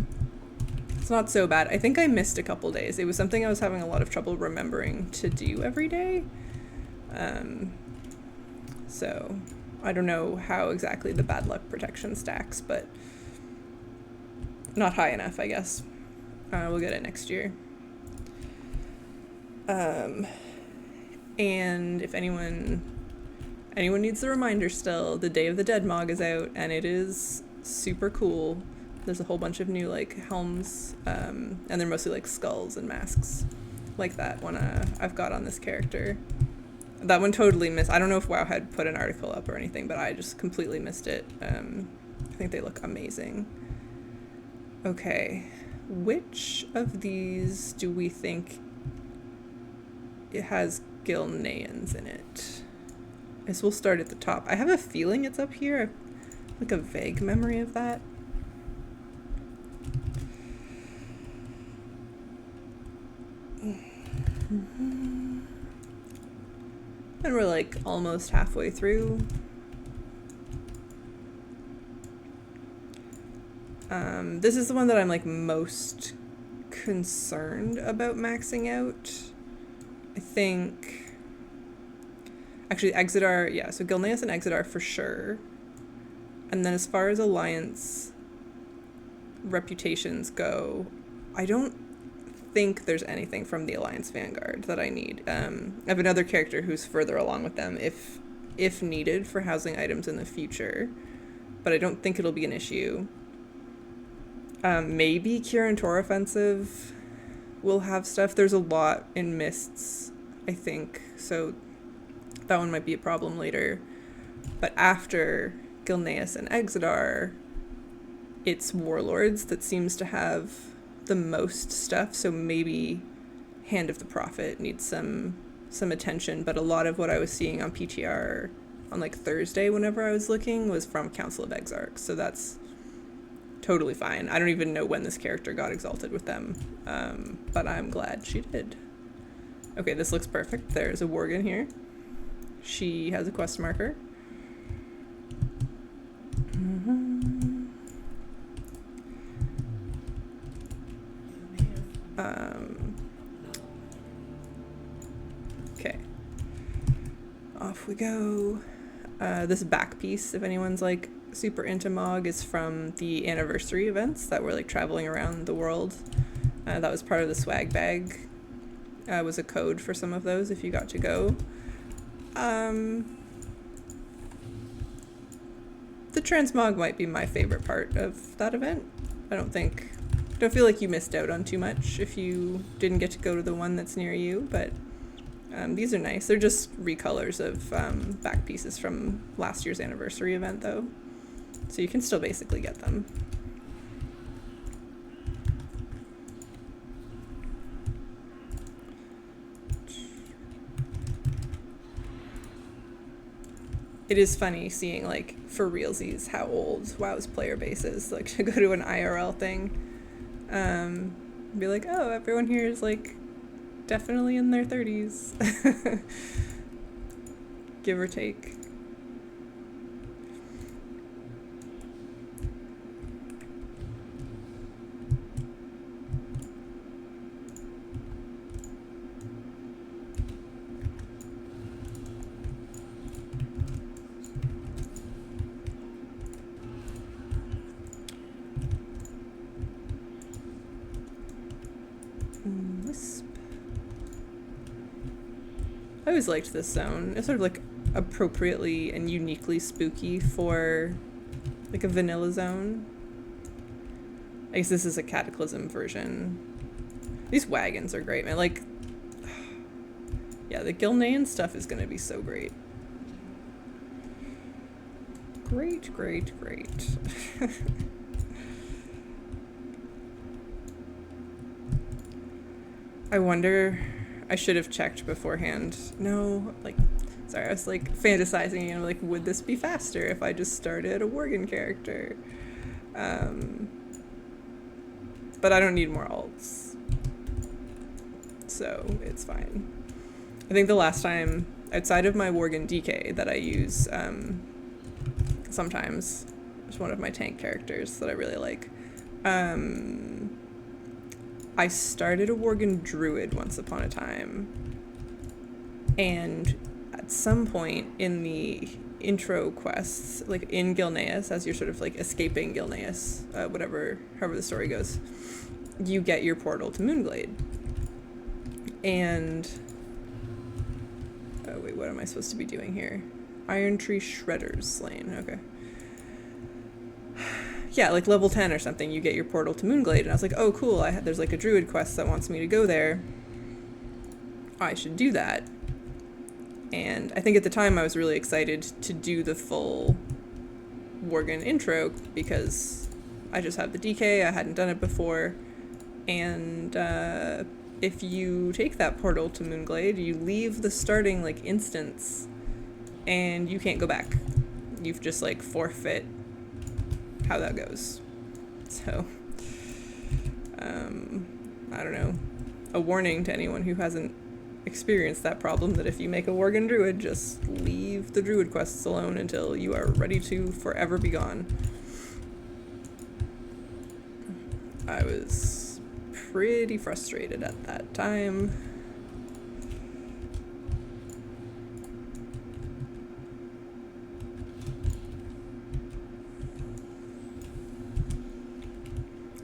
it's not so bad. I think I missed a couple days. It was something I was having a lot of trouble remembering to do every day. So I don't know how exactly the bad luck protection stacks, but not high enough, I guess. We'll get it next year. And if anyone needs a reminder still, the Day of the Dead Mog is out, and it is super cool. There's a whole bunch of new, like, helms, and they're mostly, like, skulls and masks, like that one I've got on this character. That one totally missed. I don't know if WoW had put an article up or anything, but I just completely missed it. I think they look amazing. Okay, which of these do we think it has Gilneans in it? I guess we'll start at the top. I have a feeling it's up here. Like a vague memory of that. And we're like almost halfway through. This is the one that I'm like most concerned about maxing out. I think actually Exodar, yeah, so Gilneas and Exodar for sure. And then as far as Alliance reputations go, I don't think there's anything from the Alliance Vanguard that I need. I have another character who's further along with them if needed for housing items in the future, but I don't think it'll be an issue. Maybe Kirin Tor Offensive will have stuff. There's a lot in Mists, I think, so that one might be a problem later. But after Gilneas and Exodar, it's Warlords that seems to have the most stuff, so maybe Hand of the Prophet needs some attention, but a lot of what I was seeing on PTR on like Thursday whenever I was looking was from Council of Exarchs, so that's totally fine. I don't even know when this character got exalted with them, but I'm glad she did. Okay, this looks perfect. There's a Worgen here. She has a quest marker. Okay. Off we go. This back piece, if anyone's like super into Mog, is from the anniversary events that were like traveling around the world. That was part of the swag bag. Was a code for some of those if you got to go. The transmog might be my favorite part of that event. I don't feel like you missed out on too much if you didn't get to go to the one that's near you, but these are nice. They're just recolors of back pieces from last year's anniversary event though, so you can still basically get them. It is funny seeing, like, for realsies, how old WoW's player base is. Like, to go to an IRL thing, be like, oh, everyone here is, like, definitely in their 30s. Give or take. I always liked this zone. It's sort of like appropriately and uniquely spooky for like a vanilla zone. I guess this is a Cataclysm version. These wagons are great, man. Like, yeah, the Gilnean stuff is gonna be so great. Great, great, great. I should have checked beforehand. No, like, sorry, I was like fantasizing, you know, like, would this be faster if I just started a Worgen character? But I don't need more alts, so it's fine. I think the last time, outside of my Worgen DK that I use sometimes, it's one of my tank characters that I really like. I started a Worgen Druid once upon a time, and at some point in the intro quests, like in Gilneas, as you're sort of like escaping Gilneas, however the story goes, you get your portal to Moonglade. And oh wait, what am I supposed to be doing here? Iron Tree Shredder's Slain. Okay. Yeah, like level 10 or something, you get your portal to Moonglade, and I was like, oh cool, there's like a druid quest that wants me to go there. I should do that. And I think at the time I was really excited to do the full Worgen intro because I just have the DK, I hadn't done it before, and if you take that portal to Moonglade, you leave the starting like instance and you can't go back. You've just like forfeit how that goes. So I don't know, a warning to anyone who hasn't experienced that problem, that if you make a Worgen Druid, just leave the Druid quests alone until you are ready to forever be gone. I was pretty frustrated at that time.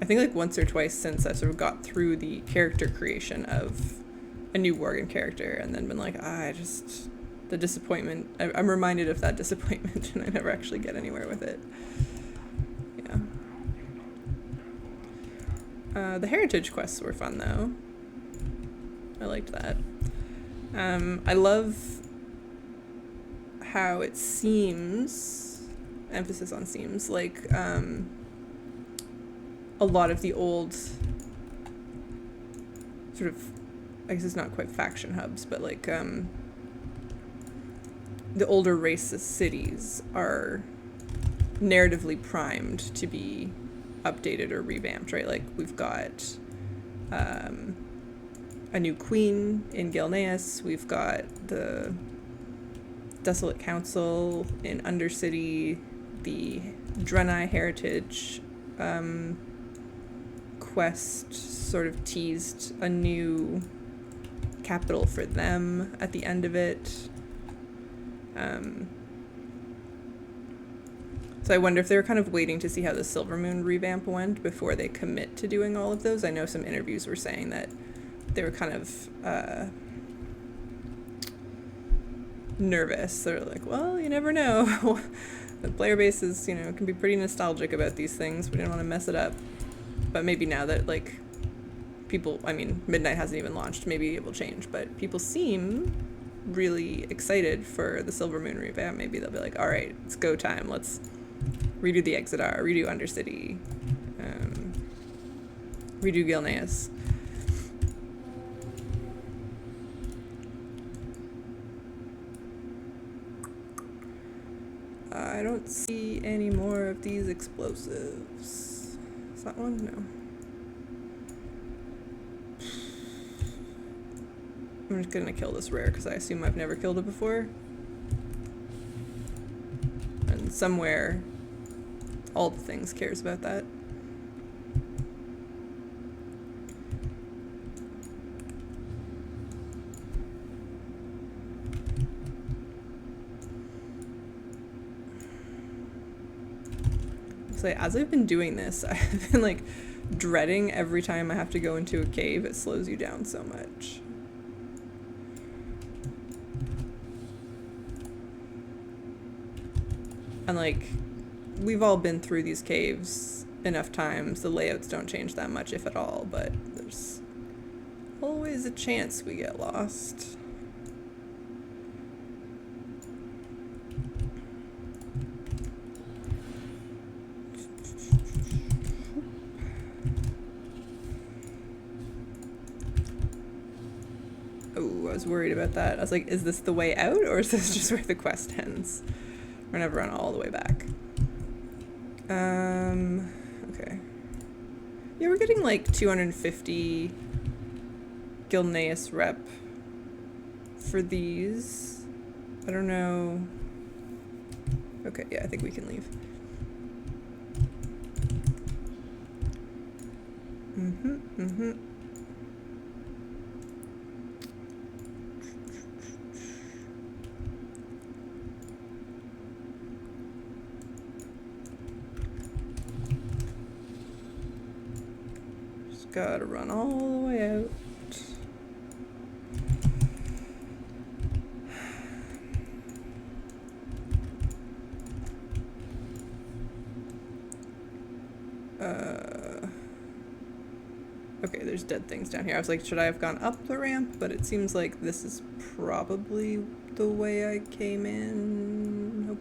I think like once or twice since I sort of got through the character creation of a new Worgen character and then been like, the disappointment, I'm reminded of that disappointment and I never actually get anywhere with it. Yeah. The heritage quests were fun though. I liked that. I love how it seems, emphasis on seems, like a lot of the old sort of, I guess it's not quite faction hubs, but like the older racist cities are narratively primed to be updated or revamped, right? Like we've got a new queen in Gilneas, we've got the Desolate Council in Undercity, the Draenei Heritage quest sort of teased a new capital for them at the end of it. So I wonder if they were kind of waiting to see how the Silvermoon revamp went before they commit to doing all of those. I know some interviews were saying that they were kind of nervous. They're like, well, you never know. The player base is, can be pretty nostalgic about these things. We didn't want to mess it up. But maybe now that, like, people, Midnight hasn't even launched, maybe it will change. But people seem really excited for the Silvermoon revamp. Maybe they'll be like, all right, it's go time. Let's redo the Exodar, redo Undercity, redo Gilneas. I don't see any more of these explosives. Is that one? No. I'm just gonna kill this rare because I assume I've never killed it before. And somewhere, all the things cares about that. So as I've been doing this, I've been like dreading every time I have to go into a cave. It slows you down so much. And like, we've all been through these caves enough times. The layouts don't change that much, if at all, but there's always a chance we get lost. Oh, I was worried about that. I was like, is this the way out, or is this just where the quest ends? We're never run all the way back. Okay. Yeah, we're getting like 250 Gilneas rep for these. I don't know. Okay, yeah, I think we can leave. Just gotta run all the way out. Okay, there's dead things down here. I was like, should I have gone up the ramp? But it seems like this is probably the way I came in.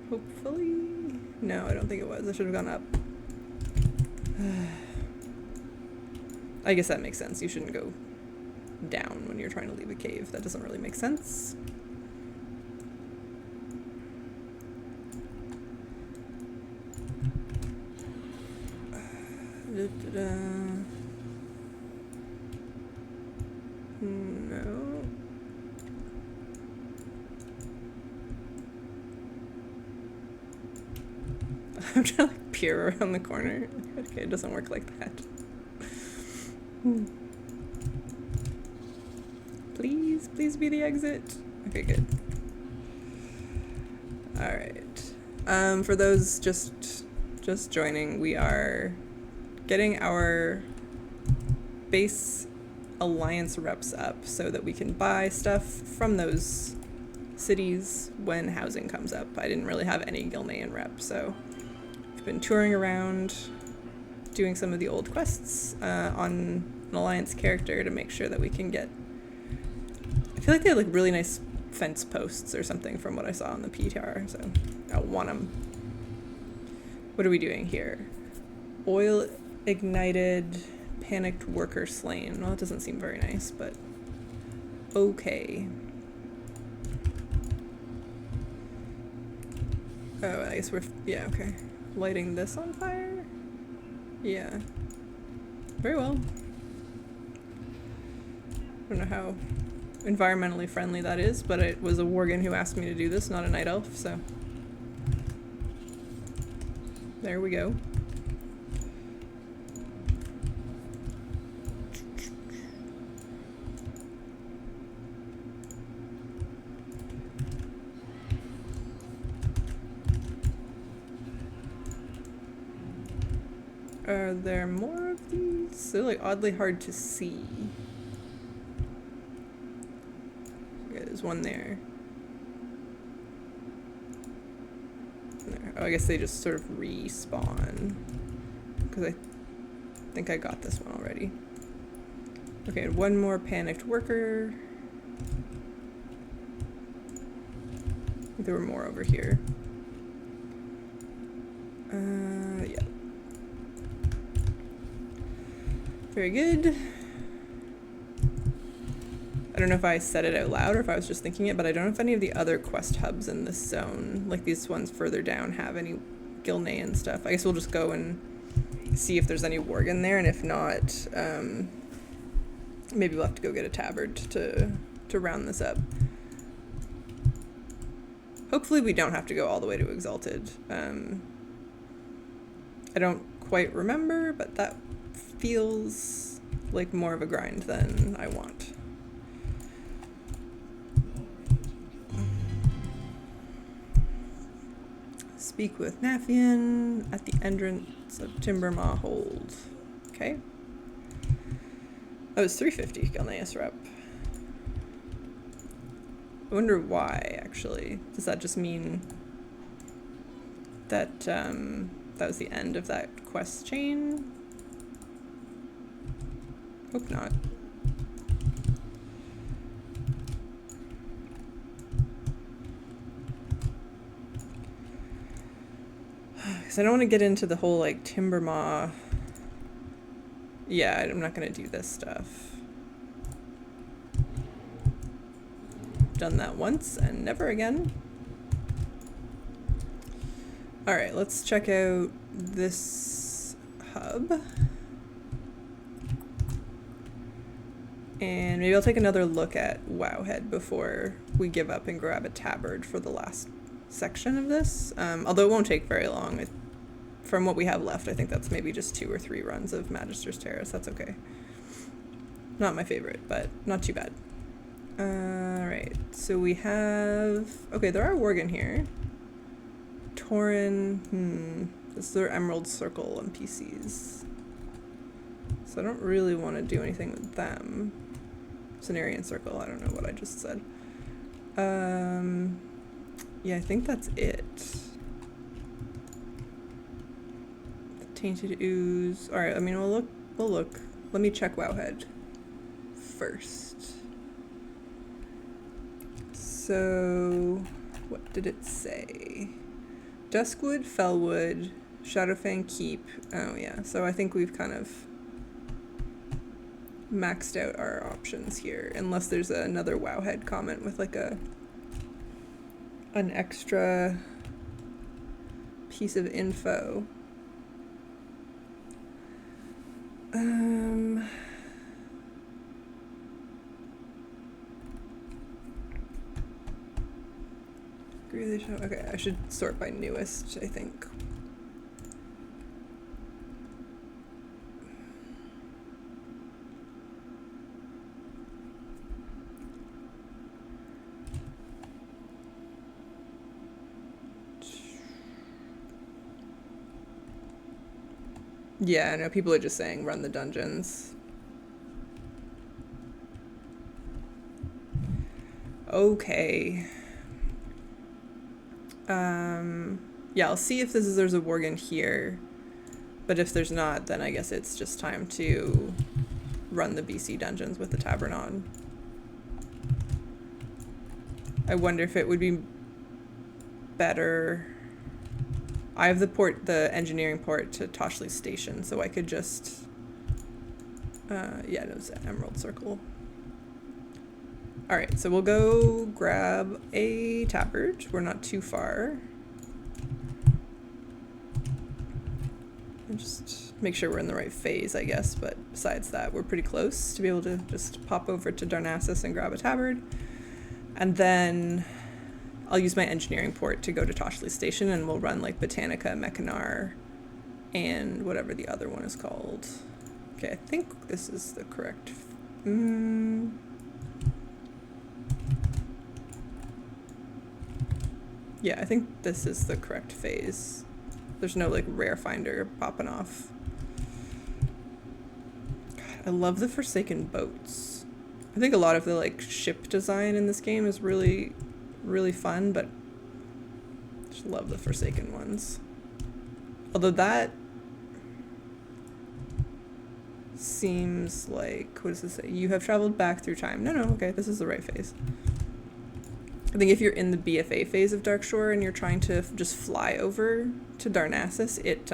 Hopefully? No, I don't think it was. I should have gone up. I guess that makes sense. You shouldn't go down when you're trying to leave a cave. That doesn't really make sense. No. I'm trying to like peer around the corner. Okay, it doesn't work like that. Please be the exit. Okay, good. All right. For those just joining, we are getting our base alliance reps up so that we can buy stuff from those cities when housing comes up. I didn't really have any Gilnean rep, so I've been touring around doing some of the old quests on an alliance character to make sure that we can get... I feel like they have like really nice fence posts or something from what I saw on the PTR, so I want them. What are we doing here? Oil ignited, panicked worker slain. Well, it doesn't seem very nice, but okay. Oh, I guess we're, yeah, okay. Lighting this on fire? Yeah. Very well. I don't know how environmentally friendly that is, but it was a Worgen who asked me to do this, not a night elf, so. There we go. Are there more of these? They're like oddly hard to see. Yeah, there's one there. There. Oh, I guess they just sort of respawn. Because I think I got this one already. Okay, one more panicked worker. I think there were more over here. Yeah. Very good. I don't know if I said it out loud or if I was just thinking it, but I don't know if any of the other quest hubs in this zone, like these ones further down, have any Gilnean stuff. I guess we'll just go and see if there's any Worgen there, and if not, maybe we'll have to go get a tabard to round this up. Hopefully we don't have to go all the way to Exalted. I don't quite remember, but that feels like more of a grind than I want. Speak with Nafian at the entrance of Timbermaw Hold. Okay. Oh, it's 350 Gilneas rep. I wonder why, actually. Does that just mean that that was the end of that quest chain? Hope not. Because I don't want to get into the whole, like, Timbermaw. Yeah, I'm not going to do this stuff. done that once and never again. All right, let's check out this hub. And maybe I'll take another look at Wowhead before we give up and grab a tabard for the last section of this. Although it won't take very long. From what we have left, I think that's maybe just 2 or 3 runs of Magister's Terrace. That's okay. Not my favorite, but not too bad. Alright, so we have... Okay, there are Worgen here. Tauren, this is their Emerald Circle NPCs. So I don't really want to do anything with them. Cenarian Circle, I don't know what I just said. Yeah, I think that's it. The Tainted Ooze. Alright, I mean, we'll look. Let me check Wowhead first. So, what did it say? Duskwood, Fellwood, Shadowfang Keep. Oh yeah, so I think we've kind of maxed out our options here, unless there's another Wowhead comment with like an extra piece of info. Okay, I should sort by newest, I think. Yeah, I know people are just saying run the dungeons. Okay. Yeah, I'll see if there's a Worgen here. But if there's not, then I guess it's just time to run the BC dungeons with the Tavern on. I wonder if it would be better... I have the engineering port to Toshley Station, so I could just... yeah, it was Emerald Circle. Alright, so we'll go grab a tabard. We're not too far. And just make sure we're in the right phase, I guess, but besides that, we're pretty close to be able to just pop over to Darnassus and grab a tabard. And then I'll use my engineering port to go to Toshley Station, and we'll run like Botanica, Mechanar, and whatever the other one is called. Okay, I think this is the correct... Yeah, I think this is the correct phase. There's no like rare finder popping off. God, I love the Forsaken boats. I think a lot of the like ship design in this game is really, really fun, but I just love the Forsaken ones. Although that seems like, what does this say? You have traveled back through time. No, okay, this is the right phase. I think if you're in the BFA phase of Darkshore and you're trying to just fly over to Darnassus, it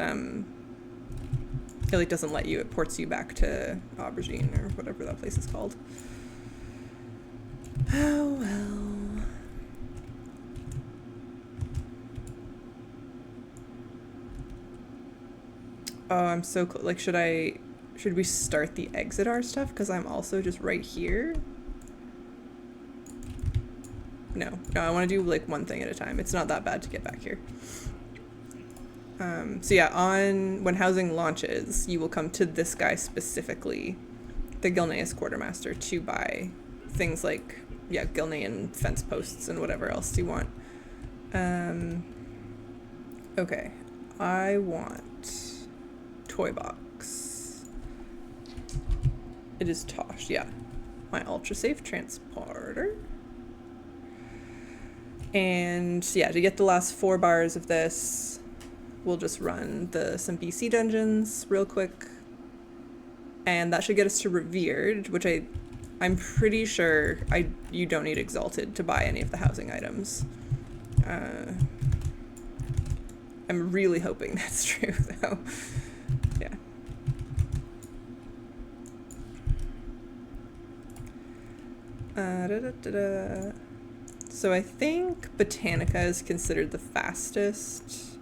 like doesn't let you. It ports you back to Aubergine or whatever that place is called. Oh well. Oh, I'm so close. Like, should we start the Exitar stuff? Because I'm also just right here. No, I want to do like one thing at a time. It's not that bad to get back here. So yeah, when housing launches, you will come to this guy specifically, the Gilneas Quartermaster, to buy things like, yeah, Gilnean fence posts and whatever else you want. Okay, I want toy box. It is Tosh, yeah. My ultra safe transporter. And yeah, to get the last 4 bars of this, we'll just run some BC dungeons real quick. And that should get us to Revered, which I'm pretty sure you don't need Exalted to buy any of the housing items. I'm really hoping that's true, though. Yeah. So I think Botanica is considered the fastest.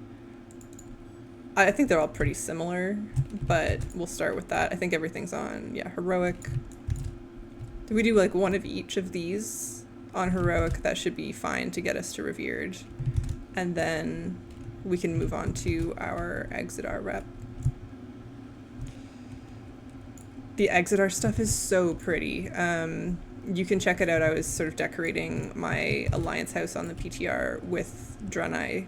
I think they're all pretty similar, but we'll start with that. I think everything's on, yeah, Heroic. If we do like one of each of these on Heroic, that should be fine to get us to Revered. And then we can move on to our Exodar rep. The Exodar stuff is so pretty. You can check it out. I was sort of decorating my Alliance house on the PTR with Draenei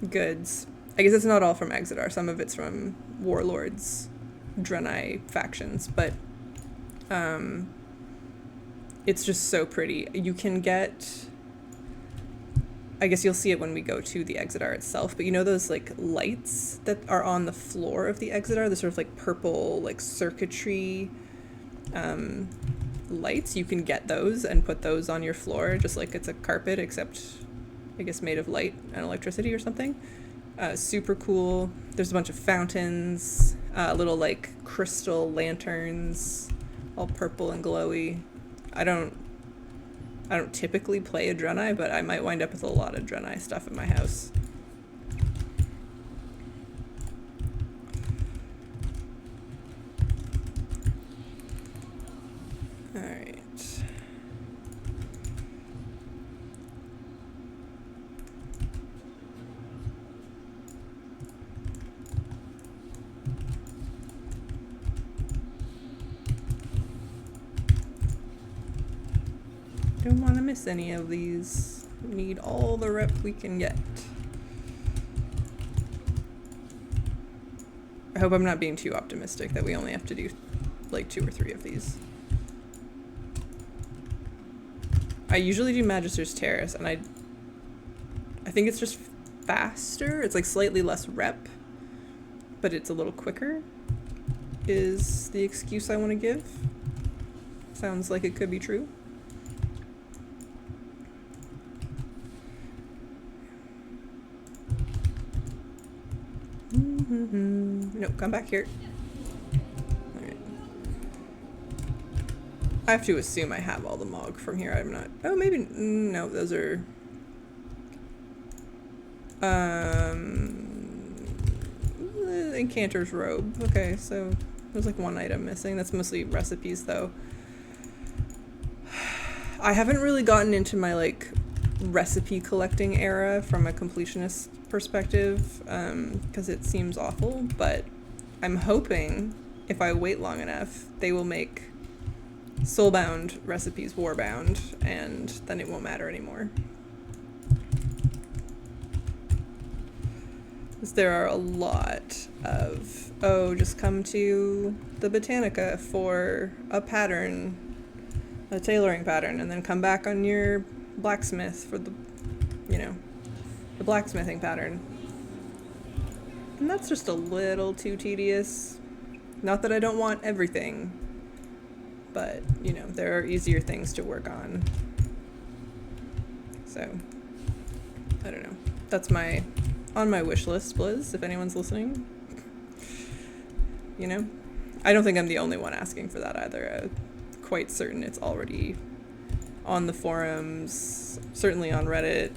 goods. I guess it's not all from Exodar. Some of it's from Warlords, Draenei factions, but it's just so pretty. You can get, I guess you'll see it when we go to the Exodar itself, but you know those like lights that are on the floor of the Exodar, the sort of like purple like circuitry lights? You can get those and put those on your floor just like it's a carpet, except I guess made of light and electricity or something. Super cool. There's a bunch of fountains, little like crystal lanterns, all purple and glowy. I don't typically play a Draenei, but I might wind up with a lot of Draenei stuff in my house. Alright. Don't want to miss any of these. We need all the rep we can get. I hope I'm not being too optimistic that we only have to do like 2 or 3 of these. I usually do Magister's Terrace, and I think it's just faster. It's like slightly less rep, but it's a little quicker, is the excuse I want to give. Sounds like it could be true. No, come back here. Alright. I have to assume I have all the Mog from here. I'm not. Oh, maybe. No, those are. Incanter's Robe. Okay, so there's like one item missing. That's mostly recipes, though. I haven't really gotten into my like recipe collecting era from a completionist perspective, because it seems awful, but I'm hoping if I wait long enough they will make soulbound recipes warbound, and then it won't matter anymore. Because there are a lot of, oh, just come to the Botanica for a pattern, a tailoring pattern, and then come back on your blacksmith for the, you know, the blacksmithing pattern. And that's just a little too tedious. Not that I don't want everything, but, you know, there are easier things to work on. So, I don't know. That's on my wish list, Blizz, if anyone's listening. You know? I don't think I'm the only one asking for that either. I'm quite certain it's already on the forums, certainly on Reddit.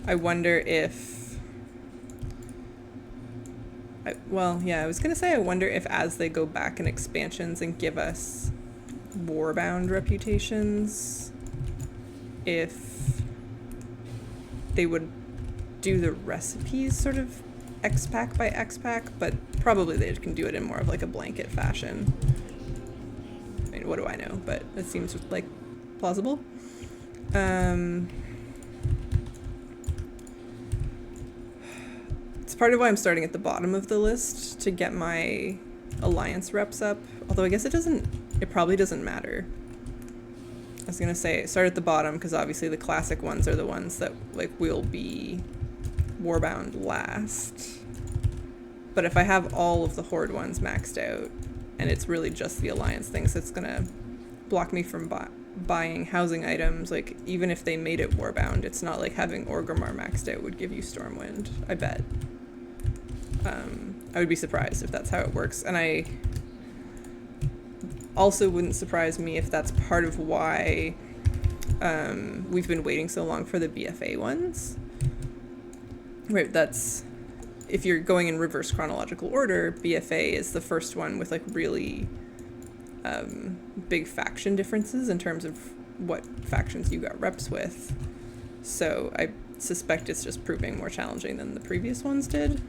I wonder if... I was going to say I wonder if as they go back in expansions and give us warbound reputations, if they would do the recipes sort of X-Pack by X-Pack, but probably they can do it in more of like a blanket fashion. I mean, what do I know? But it seems like plausible. It's part of why I'm starting at the bottom of the list to get my Alliance reps up. Although I guess it probably doesn't matter. I was gonna say start at the bottom because obviously the classic ones are the ones that like will be warbound last. But if I have all of the Horde ones maxed out, and it's really just the Alliance things that's gonna block me from buying housing items, like even if they made it warbound, it's not like having Orgrimmar maxed out would give you Stormwind, I bet. I would be surprised if that's how it works. And also wouldn't surprise me if that's part of why we've been waiting so long for the BFA ones. Right, that's, if you're going in reverse chronological order, BFA is the first one with like really big faction differences in terms of what factions you got reps with. So I suspect it's just proving more challenging than the previous ones did.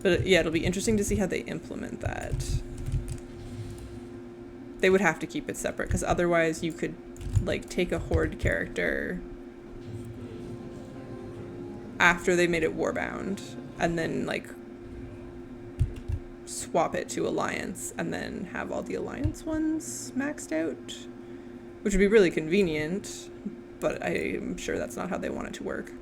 But yeah, it'll be interesting to see how they implement that. They would have to keep it separate, because otherwise you could like take a horde character after they made it warbound and then like swap it to alliance and then have all the alliance ones maxed out, which would be really convenient, but I'm sure that's not how they want it to work.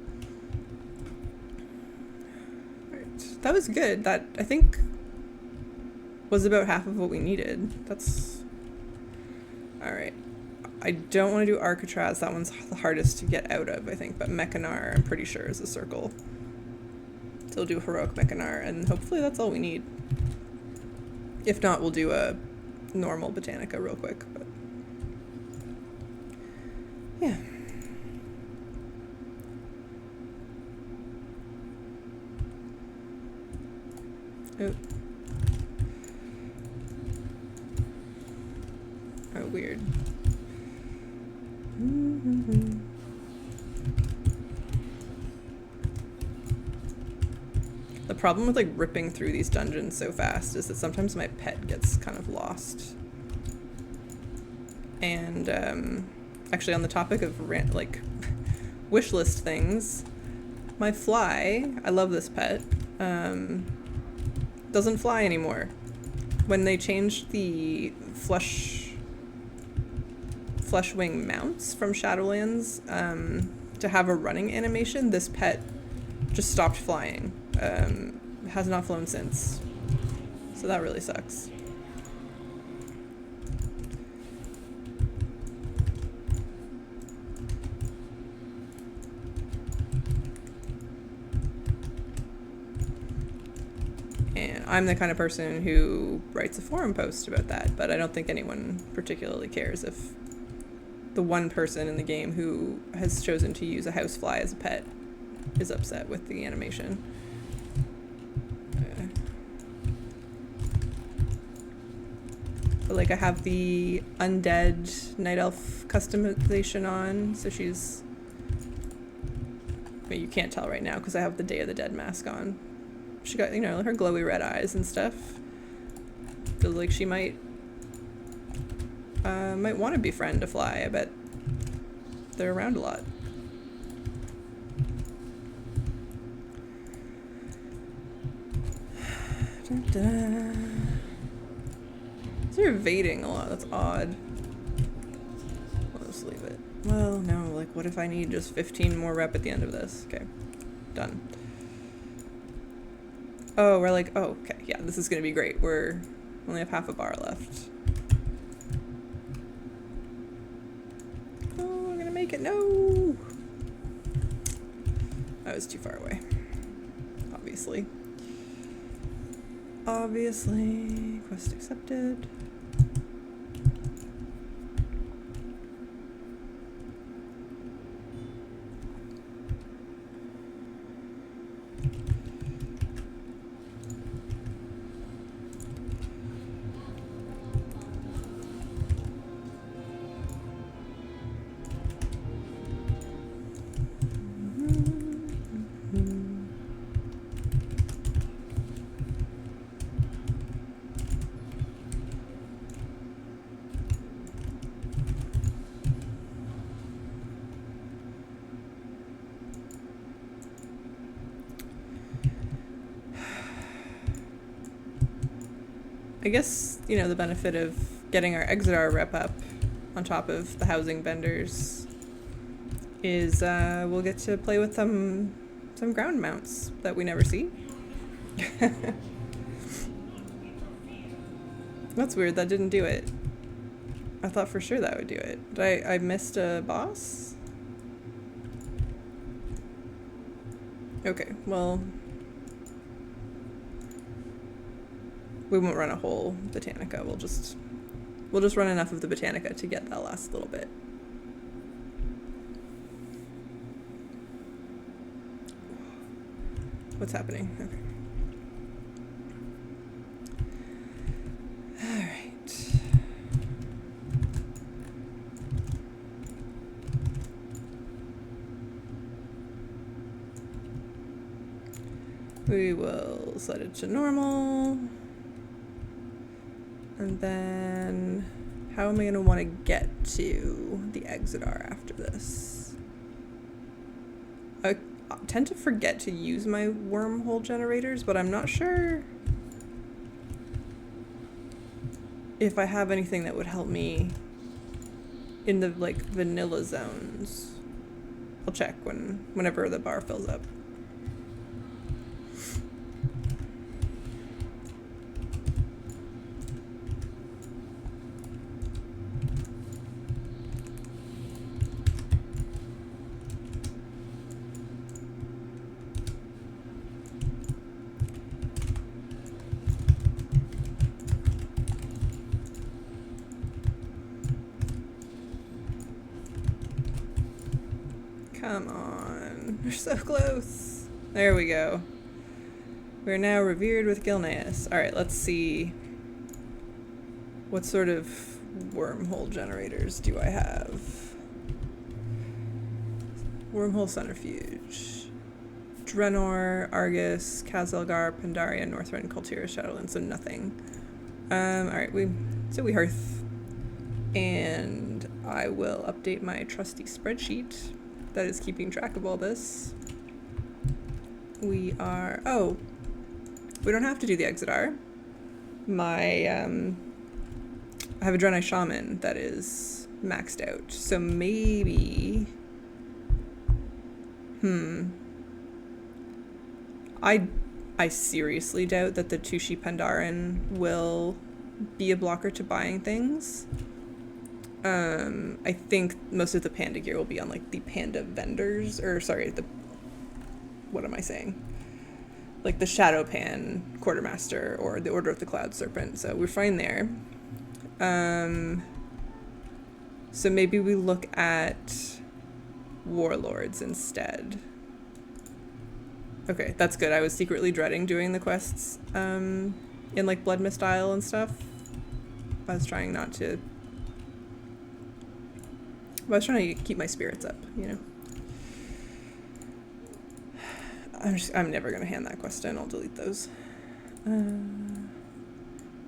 Right, that was good. That, I think, was about half of what we needed. That's all right. I don't want to do Arcatraz. That one's the hardest to get out of, I think, but Mechanar, I'm pretty sure, is a circle. So we'll do Heroic Mechanar, and hopefully that's all we need. If not, we'll do a normal Botanica real quick, but yeah. Oh. Oh, weird. The problem with like ripping through these dungeons so fast is that sometimes my pet gets kind of lost. And actually, on the topic of like wish list things, my fly, I love this pet, doesn't fly anymore. When they changed the Fleshwing mounts from Shadowlands to have a running animation, this pet just stopped flying. Has not flown since. So that really sucks. And I'm the kind of person who writes a forum post about that, but I don't think anyone particularly cares if the one person in the game who has chosen to use a housefly as a pet is upset with the animation. But like, I have the undead night elf customization on, so she's, but you can't tell right now because I have the Day of the Dead mask on. She got, you know, her glowy red eyes and stuff. Feels like she might want to befriend a fly. I bet they're around a lot. Da-da. So you're evading a lot. That's odd. I'll just leave it. Well, no, like, what if I need just 15 more rep at the end of this? Okay, done. Oh, we're like, oh, okay, yeah, this is gonna be great. We're only have half a bar left. Oh, we're gonna make it. No! I was too far away. Obviously. Obviously. Quest accepted. I guess, you know, the benefit of getting our Exodar rep up on top of the housing vendors is we'll get to play with some ground mounts that we never see. That's weird, that didn't do it. I thought for sure that would do it. Did I missed a boss? Okay, well, We won't run a whole Botanica. We'll just run enough of the Botanica to get that last little bit. What's happening? Okay. All right. We will set it to normal. And then how am I going to want to get to the Exodar after this? I tend to forget to use my wormhole generators, but I'm not sure if I have anything that would help me in the like vanilla zones. I'll check whenever the bar fills up. Come on, we're so close. There we go. We're now revered with Gilneas. Alright, let's see. What sort of wormhole generators do I have? Wormhole Centrifuge. Draenor, Argus, Kazelgar, Pandaria, Northrend, Kultira, Shadowland, so nothing. Alright, we hearth. And I will update my trusty spreadsheet that is keeping track of all this. We are, oh, we don't have to do the Exodar. I have a Draenei Shaman that is maxed out, so maybe, I seriously doubt that the Tushi Pandaren will be a blocker to buying things. I think most of the panda gear will be on like the panda vendors, or sorry, what am I saying? Like the Shadow Pan Quartermaster or the Order of the Cloud Serpent, so we're fine there. So maybe we look at Warlords instead. Okay, that's good. I was secretly dreading doing the quests in like Blood Mist Isle and stuff. I was trying to keep my spirits up, you know. I'm never gonna hand that quest in. I'll delete those. So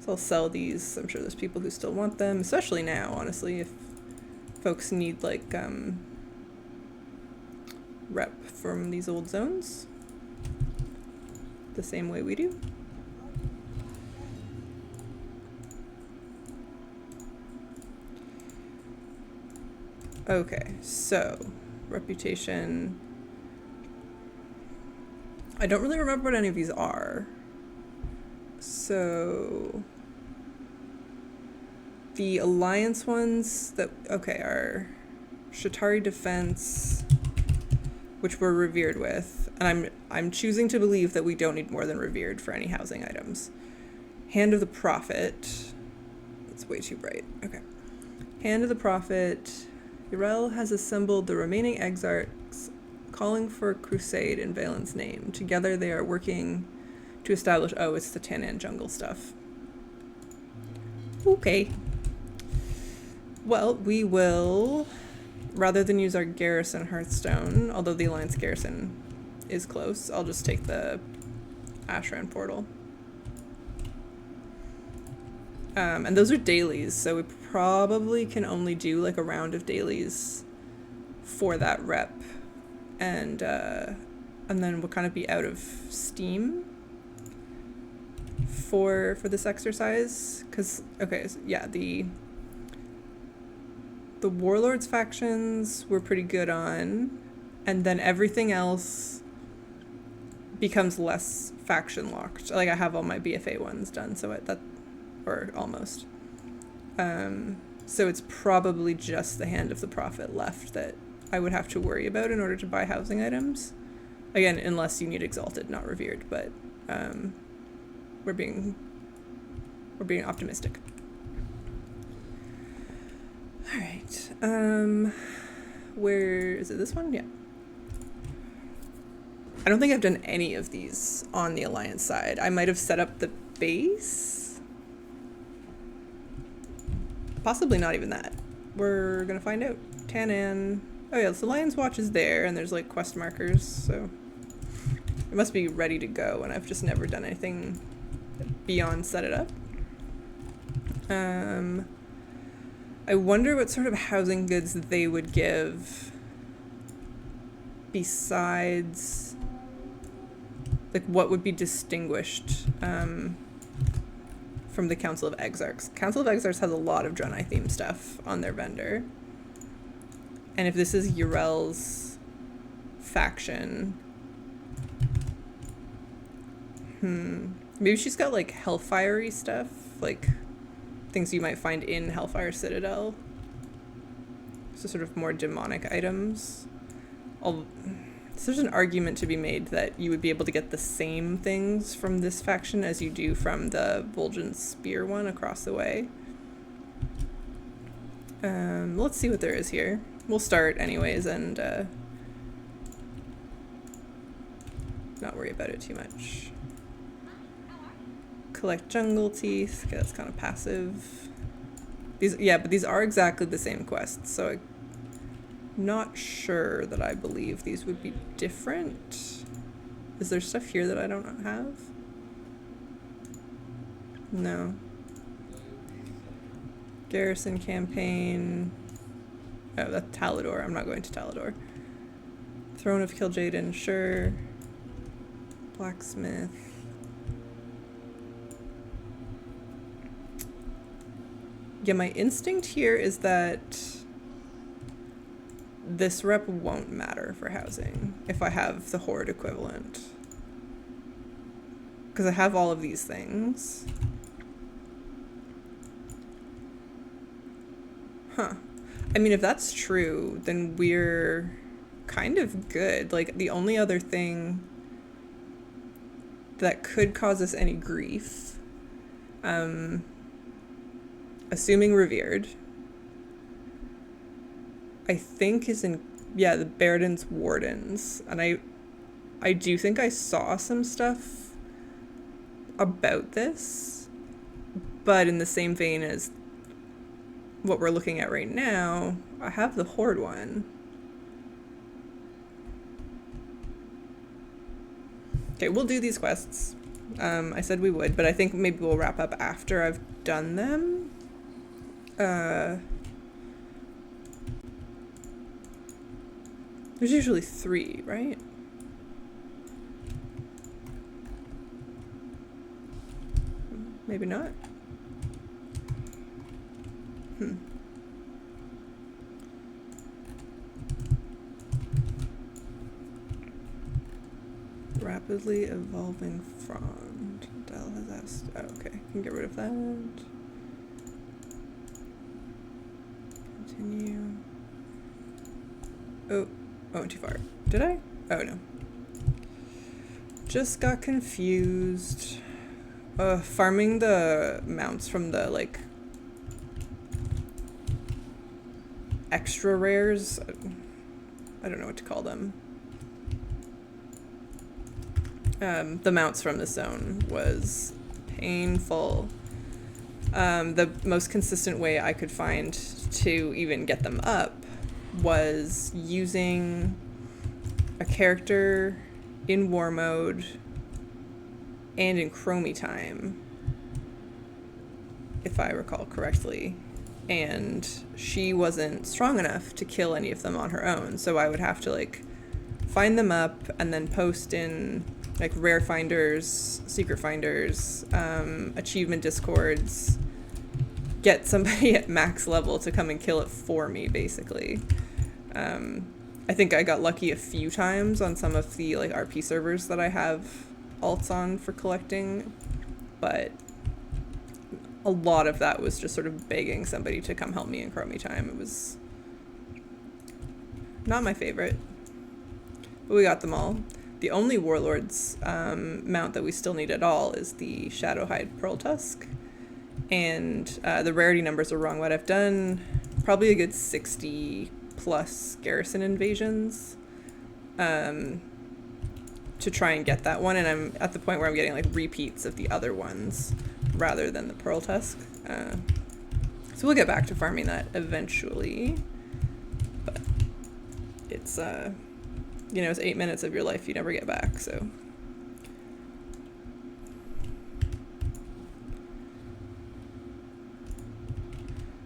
I'll sell these. I'm sure there's people who still want them, especially now, honestly, if folks need like rep from these old zones the same way we do. Okay, so reputation. I don't really remember what any of these are. So the Alliance ones that, okay, are Shatari Defense, which we're revered with, and I'm choosing to believe that we don't need more than revered for any housing items. Hand of the Prophet. That's way too bright. Okay. Hand of the Prophet. Yrel has assembled the remaining exarchs, calling for a crusade in Valen's name. Together they are working to establish... Oh, it's the Tannan jungle stuff. Okay. Well, we will, rather than use our garrison Hearthstone, although the Alliance garrison is close, I'll just take the Ashran portal. And those are dailies, so we probably can only do like a round of dailies for that rep. And then we'll kind of be out of steam for this exercise. Because, okay, so yeah, the Warlords factions we're pretty good on, and then everything else becomes less faction locked. Like, I have all my BFA ones done, so or almost. So it's probably just the Hand of the Prophet left that I would have to worry about in order to buy housing items. Again, unless you need Exalted, not Revered, but we're being We're being optimistic. All right. Where is it? This one? Yeah. I don't think I've done any of these on the Alliance side. I might have set up the base. Possibly not even that. We're gonna find out. Tanan. Oh yeah, so Lion's Watch is there, and there's like quest markers, so it must be ready to go, and I've just never done anything beyond set it up. I wonder what sort of housing goods they would give besides, like, what would be distinguished from the Council of Exarchs. Council of Exarchs has a lot of Draenei themed stuff on their vendor. And if this is Yrel's faction, maybe she's got like Hellfire-y stuff, like things you might find in Hellfire Citadel. So sort of more demonic items. So there's an argument to be made that you would be able to get the same things from this faction as you do from the Vol'jin Spear one across the way. Let's see what there is here. We'll start anyways and not worry about it too much. Collect jungle teeth. Okay, that's kind of passive. But these are exactly the same quests, so I'm not sure that I believe these would be different. Is there stuff here that I don't have? No. Garrison campaign. Oh, that's Talador. I'm not going to Talador. Throne of Kil'jaeden, sure. Blacksmith. Yeah, my instinct here is that this rep won't matter for housing if I have the Horde equivalent. Because I have all of these things. Huh. I mean, if that's true, then we're kind of good. Like, the only other thing that could cause us any grief, assuming revered, I think is in, yeah, the Beridan's Wardens. And I do think I saw some stuff about this, but in the same vein as what we're looking at right now, I have the Horde one. Okay, we'll do these quests. I said we would, but I think maybe we'll wrap up after I've done them. There's usually 3, right? Maybe not. Rapidly evolving frond. Dell has asked. Oh, okay. Can get rid of that. Continue. Oh, I went too far. Did I? Oh no. Just got confused. Farming the mounts from the like extra rares. I don't know what to call them. The mounts from the zone was painful. The most consistent way I could find to even get them up was using a character in war mode and in chromie time, if I recall correctly. And she wasn't strong enough to kill any of them on her own, so I would have to like find them up and then post in like rare finders, secret finders, achievement discords, get somebody at max level to come and kill it for me, basically. I think I got lucky a few times on some of the like RP servers that I have alts on for collecting, but a lot of that was just sort of begging somebody to come help me in chromie time. It was not my favorite, but we got them all. The only Warlord's mount that we still need at all is the Shadowhide Pearl Tusk, And the rarity numbers are wrong, but I've done probably a good 60 plus garrison invasions to try and get that one, and I'm at the point where I'm getting like repeats of the other ones rather than the Pearl Tusk. So we'll get back to farming that eventually, but it's it's 8 minutes of your life you never get back, so.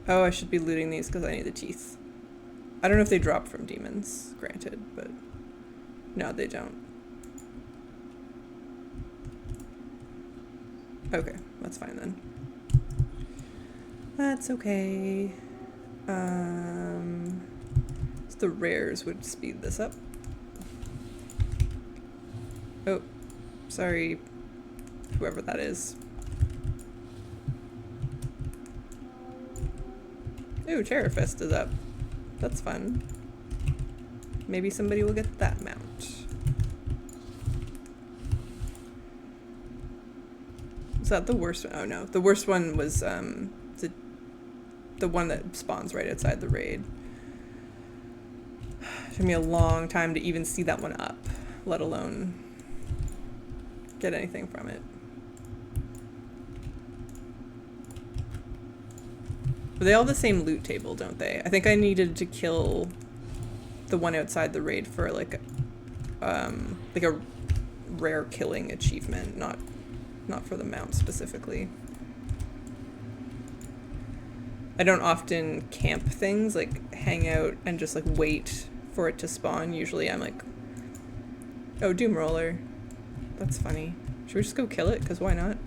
Oh, I should be looting these because I need the teeth. I don't know if they drop from demons, granted, but no, they don't. Okay, that's fine then. That's okay. So the rares would speed this up. Oh, sorry, whoever that is. Ooh, Terrorfest is up. That's fun. Maybe somebody will get that mount. Is that the worst one? Oh no, the worst one was the one that spawns right outside the raid. It took me a long time to even see that one up, let alone get anything from it. But they all have the same loot table, don't they? I think I needed to kill the one outside the raid for like a rare killing achievement, not for the mount specifically. I don't often camp things, like hang out and just like wait for it to spawn. Usually I'm like, oh, Doom Roller. That's funny. Should we just go kill it? Because why not?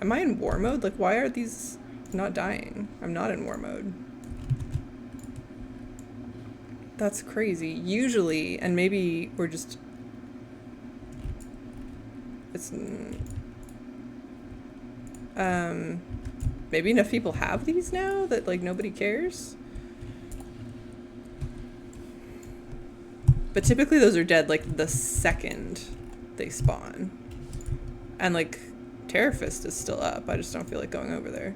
Am I in war mode? Like, why are these not dying? I'm not in war mode. That's crazy. Usually, and maybe we're just... It's... Maybe enough people have these now that, like, nobody cares? But typically those are dead, like, the second they spawn. And, like, Terrorfist is still up. I just don't feel like going over there.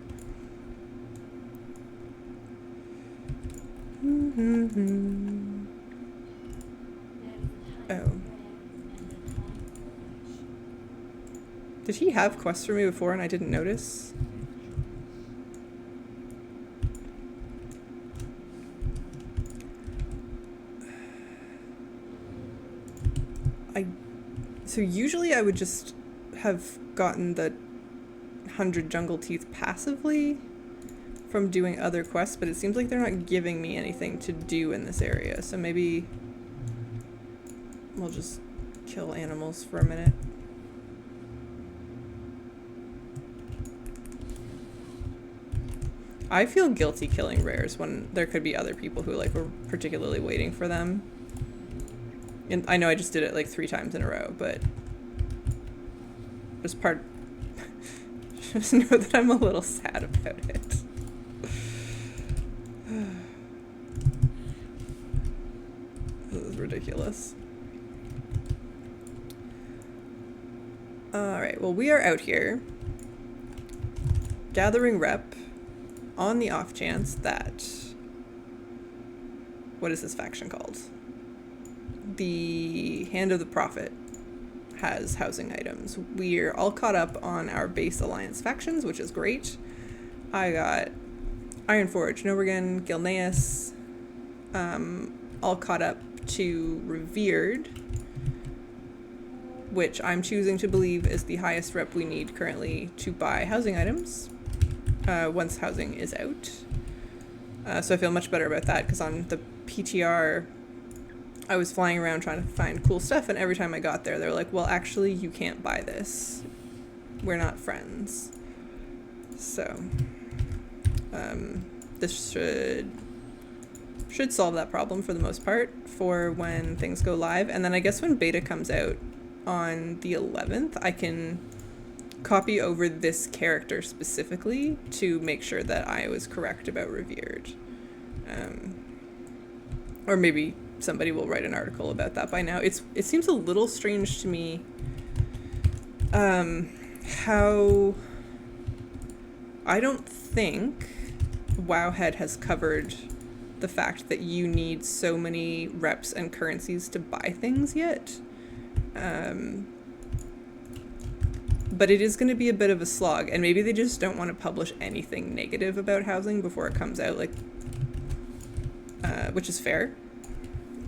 Oh. Did he have quests for me before and I didn't notice? So usually I would just have gotten the 100 jungle teeth passively from doing other quests, but it seems like they're not giving me anything to do in this area, so maybe we'll just kill animals for a minute. I feel guilty killing rares when there could be other people who like were particularly waiting for them. And I know I just did it like 3 times in a row, but just just know that I'm a little sad about it. This is ridiculous. Alright, well we are out here gathering rep on the off chance that... What is this faction called? The Hand of the Prophet has housing items. We're all caught up on our base alliance factions, which is great. I got Ironforge, Novergan, Gilneas, all caught up to Revered, which I'm choosing to believe is the highest rep we need currently to buy housing items once housing is out. So I feel much better about that, because on the PTR I was flying around trying to find cool stuff, and every time I got there, they were like, well, actually, you can't buy this. We're not friends. So, this should solve that problem for the most part for when things go live. And then I guess when beta comes out on the 11th, I can copy over this character specifically to make sure that I was correct about Revered. Or maybe somebody will write an article about that by now. It seems a little strange to me how I don't think Wowhead has covered the fact that you need so many reps and currencies to buy things yet. But it is going to be a bit of a slog, and maybe they just don't want to publish anything negative about housing before it comes out, like, which is fair.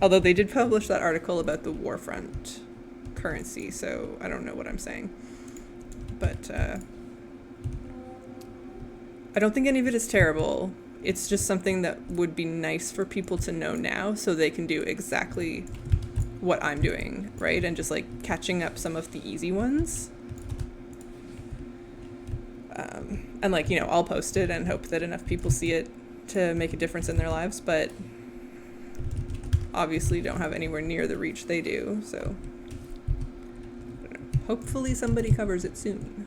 Although they did publish that article about the Warfront currency, so I don't know what I'm saying. But I don't think any of it is terrible. It's just something that would be nice for people to know now so they can do exactly what I'm doing, right? And just like catching up some of the easy ones. And like, you know, I'll post it and hope that enough people see it to make a difference in their lives, but obviously don't have anywhere near the reach they do, so I don't know. Hopefully somebody covers it soon.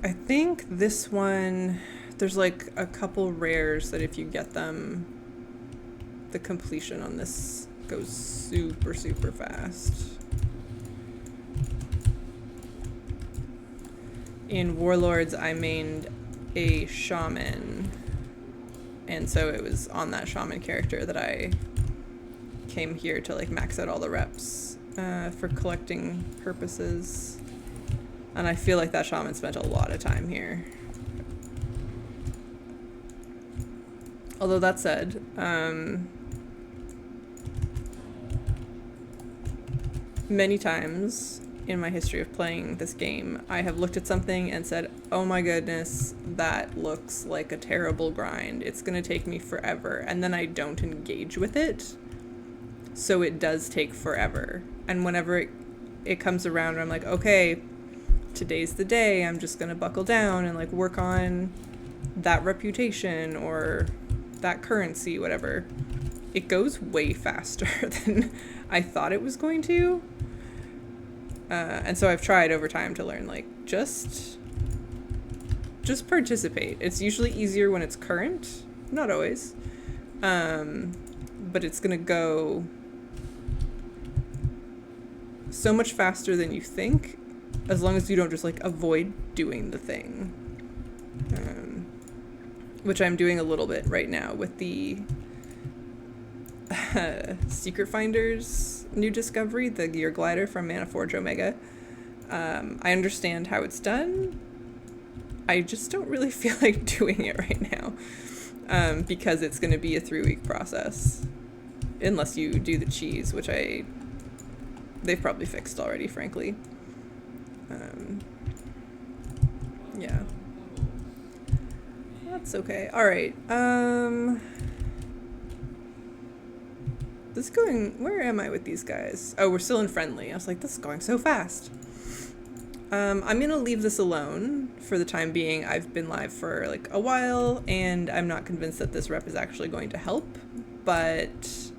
I think this one, there's like a couple rares that if you get them, the completion on this goes super, super fast. In Warlords, I mained a shaman, and so it was on that shaman character that I came here to like max out all the reps for collecting purposes. And I feel like that shaman spent a lot of time here. Although that said, many times in my history of playing this game, I have looked at something and said, oh my goodness, that looks like a terrible grind. It's gonna take me forever. And then I don't engage with it. So it does take forever. And whenever it comes around, I'm like, okay, today's the day. I'm just gonna buckle down and like work on that reputation or that currency, whatever. It goes way faster than I thought it was going to. And so I've tried over time to learn, like, just participate. It's usually easier when it's current. Not always. But it's gonna go so much faster than you think, as long as you don't just like avoid doing the thing, which I'm doing a little bit right now with the Secret Finders new discovery, the Gear Glider from Mana Forge Omega. I understand how it's done. I just don't really feel like doing it right now, because it's going to be a 3-week process, unless you do the cheese, which they've probably fixed already, frankly. Yeah. That's okay. Alright, this is going, where am I with these guys? Oh, we're still in friendly. I was like, this is going so fast. I'm gonna leave this alone for the time being. I've been live for like a while, and I'm not convinced that this rep is actually going to help, but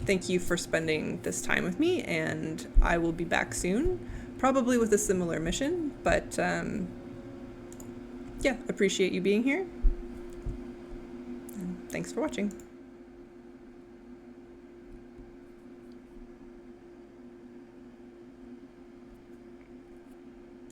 thank you for spending this time with me, and I will be back soon, probably with a similar mission, but yeah, appreciate you being here, and thanks for watching.